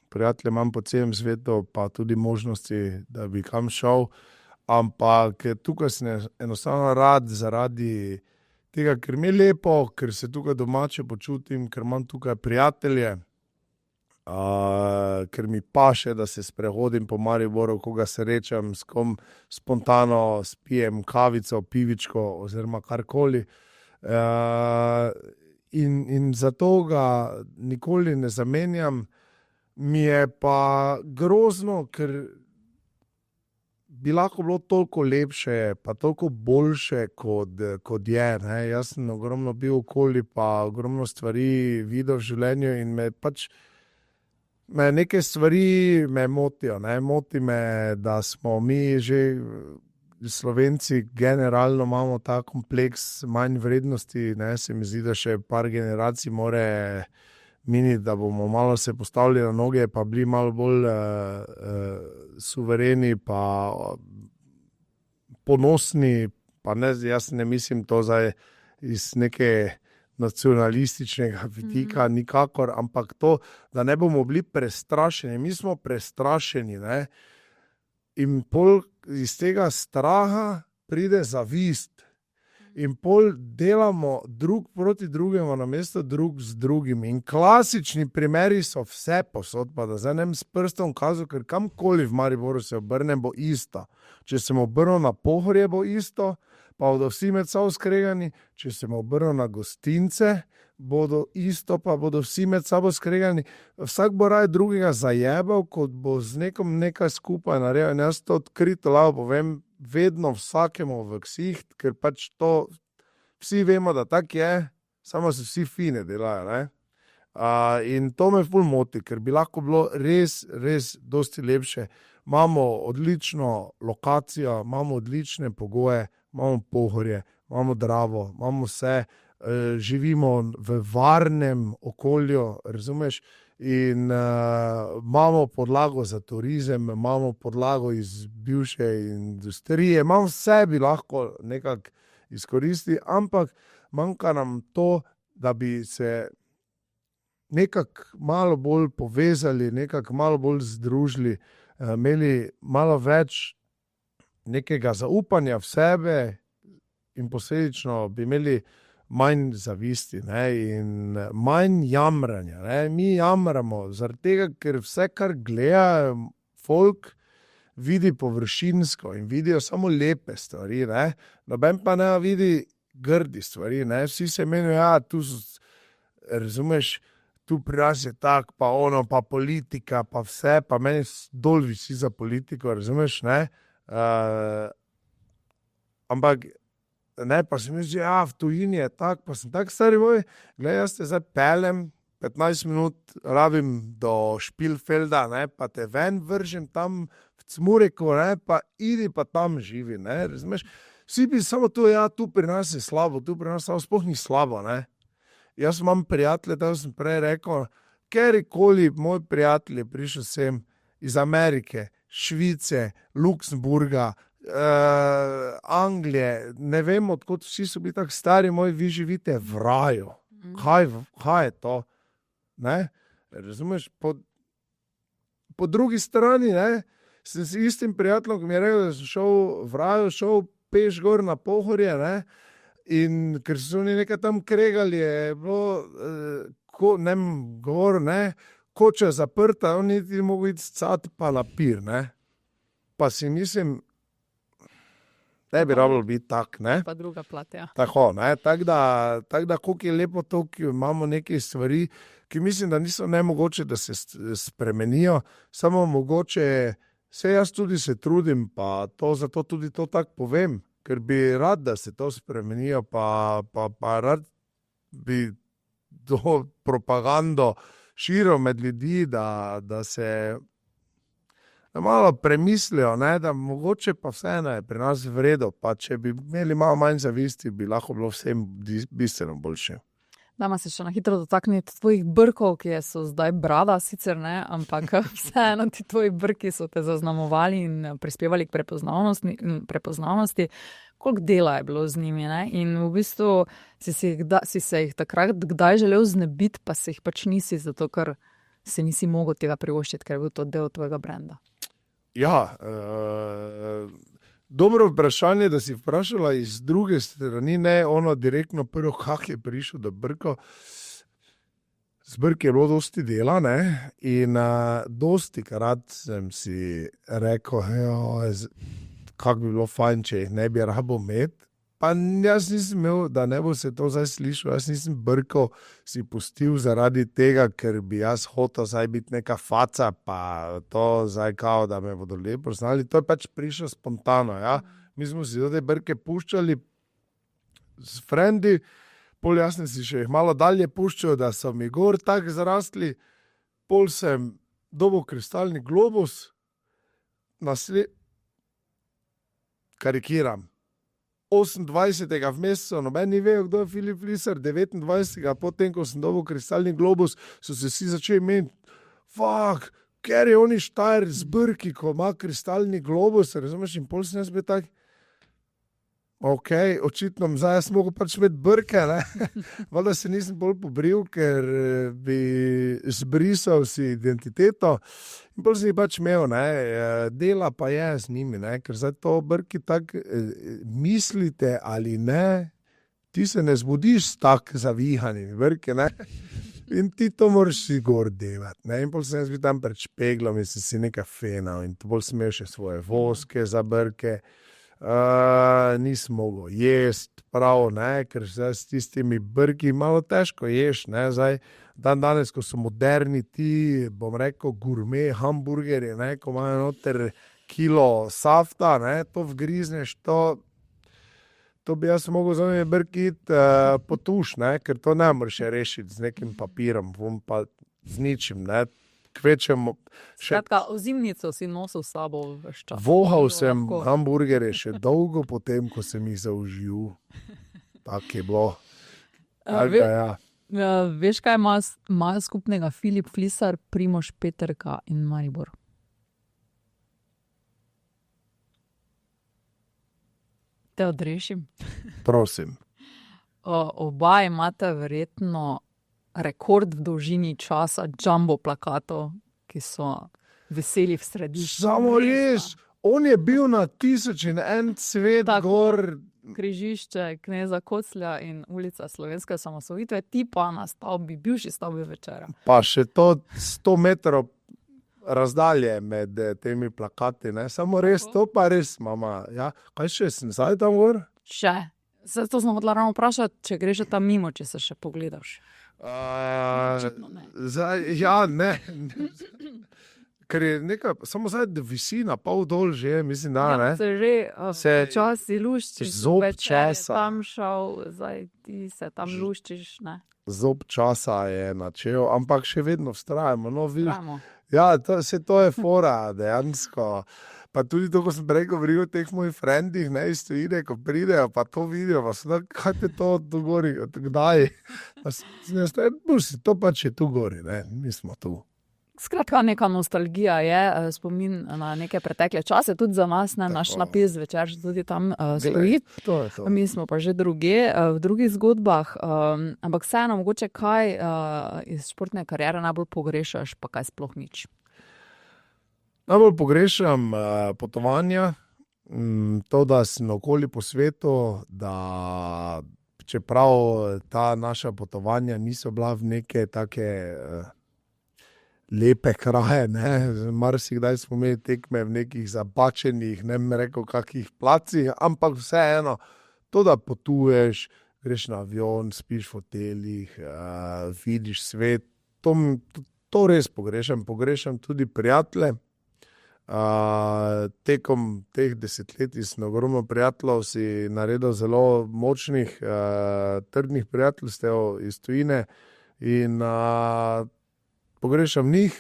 prijatelje imam po celem svetu, pa tudi možnosti, da bi kam šel, ampak tukaj sem enostavno rad zaradi tega, ker mi je lepo, ker se tukaj domače počutim, ker imam tukaj prijatelje, ker mi paše, da se sprehodim po Mariboru, koga srečam, s kom spontano spijem kavico, pivičko oziroma karkoli. In zato ga nikoli ne zamenjam. Mi je pa grozno, ker bi lahko bilo toliko lepše, pa toliko boljše, kot je. Ne? Jaz sem ogromno bil okoli, pa ogromno stvari videl v življenju in me neke stvari me motijo. Ne? Moti me, da smo mi že Slovenci generalno imamo ta kompleks manj vrednosti. Ne? Se mi zdi, da še par generacij more miniti, da bomo malo se postavili na noge, pa bili malo bolj suvereni, pa ponosni, pa ne, jaz ne mislim to zdaj iz neke nacionalističnega vidika, nikakor, ampak to, da ne bomo bili prestrašeni. Mi smo prestrašeni, ne? In pol iz tega straha pride zavist. In pol delamo drug proti drugemu, namesto drug z drugim. In klasični primeri so vse posod, pa da zdaj ne s prstom kazal, ker kamkoli v Mariboru se obrnem, bo isto. Če sem obrnil na Pohorje, bo isto, pa bodo vsi med sabo skregani. Če sem obrnil na Gostince, bodo isto, pa bodo vsi med sabo skregani. Vsak bo raje drugega zajebal, kot bo z nekom nekaj skupaj naredil. In jaz to odkrito lahko povem, vedno vsakemu v ksiht, ker pač to vsi vemo, da tak je, samo se vsi fine delajo, ne? In to me ful moti, ker bi lahko bilo res, res dosti lepše. Imamo odlično lokacijo, imamo odlične pogoje, imamo Pohorje, imamo Dravo, imamo vse, živimo v varnem okolju, razumeš? In imamo podlago za turizem, imamo podlago iz bivše industrije, imamo vse, bi lahko nekako izkoristili, ampak manjka nam to, da bi se nekako malo bolj povezali, nekako malo bolj združili, imeli malo več nekega zaupanja v sebe in posledično bi imeli manj zavisti, ne, in manj jamranja. Ne. Mi jamramo zaradi tega, ker vse, kar gleda folk, vidi površinsko in vidijo samo lepe stvari. Ne. Noben pa ne vidi grdi stvari. Ne. Vsi se menijo, ja, tu so, razumeš, tu pri nas je tak, pa ono, pa politika, pa vse, pa meni dol visi za politiko, razumeš, ne. Ampak ne, pa se mi zdi, ja, v tujini je tak, pa sem tak stari moj, glej, jaz te zdaj pelem, 15 minut rabim do Špilfelda, ne, pa te ven vržem tam v Cmuriku, ne, pa idi pa tam živi, ne, razumeš. Vsi bi samo tu, ja, tu pri nas je slabo, tu pri nas sploh ni slabo, ne. Jaz imam prijatelje, da sem prej rekel, kjerkoli moj prijatelj je prišel sem iz Amerike, Švice, Luksemburga, Anglije, ne vem, odkot vsi so bili tako stari moji, vi živite v raju. Kaj je to? Ne? Razumeš? Po drugi strani, ne, sem s istim prijateljem, ki mi je rekel, da sem šel v raju, šel peš gor na Pohorje, ne, in ker so oni nekaj tam kregali, je bilo, ne vem, gor, ne, koča zaprta, oni ti mogo iti scat pa na pir, ne. Pa si mislim, ne bi rabilo biti tak, ne? Pa druga plat, ja. Tako, ne? Tako da, koliko je lepo to, ki imamo neke stvari, ki mislim, da niso nemogoče, da se spremenijo, samo mogoče, se jaz tudi se trudim, pa to, zato tudi to tako povem, ker bi rad, da se to spremenijo, pa rad bi to propagando širil med ljudi, da se malo premislijo, ne, da mogoče pa vseeno je pri nas v redu, pa če bi imeli malo manj zavisti, bi lahko bilo vsem bistveno boljše. Dajmo se še na hitro dotakniti tvojih brkov, ki so zdaj brada, sicer ne, ampak vseeno ti tvoji brki so te zaznamovali in prispevali k prepoznavnosti. Koliko dela je bilo z njimi, ne? In v bistvu si se jih takrat kdaj želel znebiti, pa se jih pač nisi, zato ker se nisi mogel tega privoščiti, ker je bil to del tvojega brenda. Ja, dobro vprašanje, da si vprašala iz druge strani, ne ono direktno prvo, kak je prišel do brkov. Z brki je bilo dosti dela, ne, in dosti krat sem si rekel, kako bi bilo fajn, če jih ne bi rabo imeti, Pa jaz nisem imel, da ne bo se to zdaj slišal, jaz nisem brkal si pustil zaradi tega, ker bi jaz hotel zdaj biti neka faca, pa to zdaj kao, da me bodo lepo znali. To je pač prišlo spontano, ja. Mi smo si te brke puščali s frendi, pol jasne si še jih malo dalje puščal, da so mi gor tako zrastli, pol sem dobil kristalni globus, karikiram. 28. v mesecu, noben ni vedel, kdo je Filip Fliser, 29. potem, ko sem dobil kristalni globus, so se vsi začeli meniti, ker je oni Štajer z Brki, ko ima kristalni globus, razumeš, in pol sem jaz bil tak, očitno zdaj jaz mogo pač imeti brke, ne, valjda se nisem bolj pobril, ker bi zbrisal si identiteto in bolj sem jih pač imel, ne, dela pa je z njimi, ne, ker zdaj to brki tako mislite ali ne, ti se ne zbudiš s tako zavihanimi brki, ne, in ti to moraš si gor delati, ne, in bolj sem jaz bil tam pred špeglom in sem si nekaj fenal in bolj sem imel še svoje voske za brke. Nisem mogel jesti prav, ne, ker zdaj s tistimi brki malo težko ješ, ne, zdaj danes, ko so moderni ti, bom rekel, gurme hamburgerji, ne, ko imajo noter kilo safta, ne, to vgrizneš, to bi jaz mogel za njimi brki potuš, ne, ker to ne moreš rešiti z nekim papirom, pa z ničim, ne. Kvečemo še... Skratka, ozimnico si nosil s sabo veš čas. Vohal sem hamburgerje še dolgo potem, ko sem jih zaužil. Tak je bilo. Veš, kaj imajo skupnega Filip Fliser, Primož Peterka in Maribor? Te odrešim? Prosim. Oba imate verjetno rekord v dolžini časa jumbo plakatov, ki so veseli v središču. Samo res, on je bil na 1001 cvet tako, gor. Križišče Kneza Koclja in ulica Slovenske osamosvojitve, ti pa na stavbi, bivši stavbi Večera. Pa še to 100 metrov razdalje med temi plakati, ne? Samo res, to pa res, mama. Ja? Kaj še, sem zdaj tam gor? Še. Zdaj to smo hodila ravno vprašati, če greš tam mimo, če se še pogledaš. Ne. Ker je nekaj, samo zdaj visi na pol dol že, mislim, da, ne? Se že časi luščiš, zob časa. Tam šel, zdaj ti se tam luščiš, ne? Zob časa je načel, ampak še vedno vztrajamo, no, vidiš. Ja, to je fora, dejansko. Pa tudi to, ko sem prej govoril o teh mojih frendih, ne, iz tujine, ko pridejo, pa to vidijo, pa so tako, kaj te to tu gori, kdaj? To pač je tu gori, ne, mi smo tu. Skratka, neka nostalgija je, spomin na neke pretekle čase, tudi za nas, ne, naš napis Večer tudi tam stoji. To je to. Mi smo pa že druge, v drugih zgodbah, ampak vseeno, mogoče kaj iz športne kariere najbolj pogrešaš, pa kaj sploh nič? Najbolj pogrešam potovanja, to, da sem okoli po svetu, da čeprav ta naša potovanja niso bila v neke take lepe kraje, ne, marsikdaj smo imeli tekme v nekih zabačenih, ne bom rekel kakih placih, ampak vseeno, to, da potuješ, greš na avion, spiš v hotelih, vidiš svet, to res pogrešam tudi prijatelje. Tekom teh desetletij sem ogromno prijateljev si naredil zelo močnih, trdnih prijateljstev iz tujine in pogrešam njih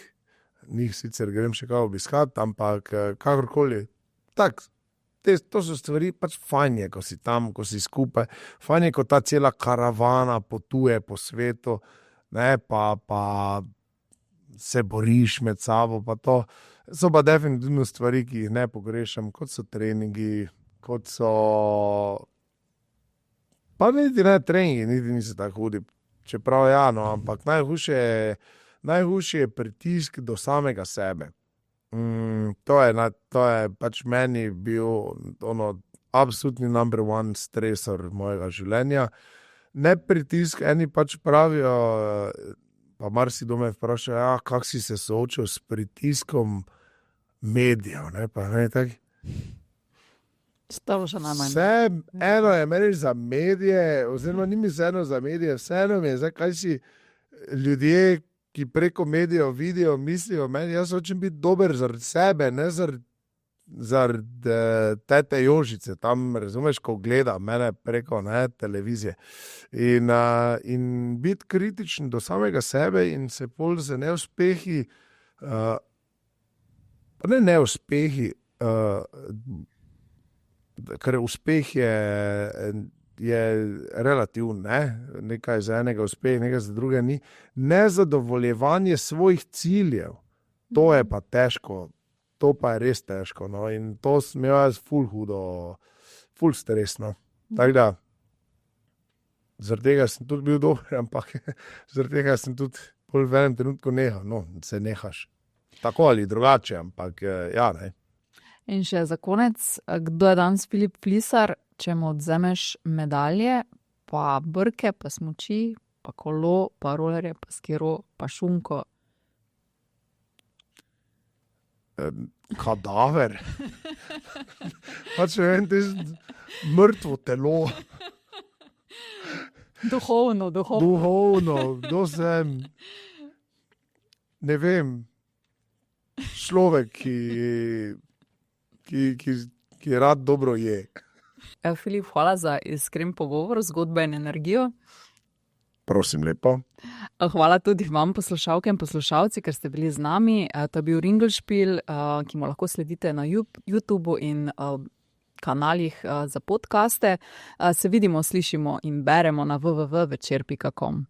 sicer grem še kaj obiskat, ampak kakorkoli, tak, to so stvari, pač fajn je, ko si tam, ko si skupaj, fajn je, ko ta cela karavana potuje po svetu, ne, pa se boriš med sabo, pa to. So pa definitivno stvari, ki jih ne pogrešam, kot so treningi, kot so... Pa niti ne treningi, niti niso tako hudi, čeprav ja, no, ampak najhujši je pritisk do samega sebe. To je pač meni bil absolutni number one stresor mojega življenja. Ne pritisk, eni pač pravijo, pa marsikdo me vpraša, kako si se soočil s pritiskom medijev, ne, pa ne, tako. Stalo še najmanj. Eno je meni za medije, oziroma ni mi vseeno za medije, vseeno mi je, zdaj, kaj si ljudje, ki preko medijev vidijo, mislijo, meni, jaz hočem biti dober zaradi sebe, ne zaradi tete Jožice, tam, razumeš, ko gleda mene preko televizije. In biti kritičen do samega sebe in se pol z neuspehi, pa ne neuspehi, ker uspeh je relativen, nekaj za enega uspeha, nekaj za druge ni. Nezadovoljevanje svojih ciljev, to je pa težko, to pa je res težko. No? In to sem imel jaz ful hudo, ful stresno. Tako da, zaradi tega sem tudi bil dober, ampak zaradi tega sem tudi pol v enem trenutku nehal. No, se nehaš. Tako ali drugače, ampak ja, ne. In še za konec, kdo je danes Filip Flisar, če mu odzemeš medalje, pa brke, pa smuči, pa kolo, pa rolerje, pa skiro, pa šunko? Kadaver. Pač ne vem, to je mrtvo telo. Duhovno. Duhovno, kdo sem? Ne vem. Človek, ki rad dobro je. Filip, hvala za iskren pogovor, zgodbo in energijo. Prosim lepo. Hvala tudi vam, poslušalke in poslušalci, ker ste bili z nami. To je bil Ringelšpil, ki mu lahko sledite na YouTubeu in kanalih za podcaste. Se vidimo, slišimo in beremo na www.večer.com.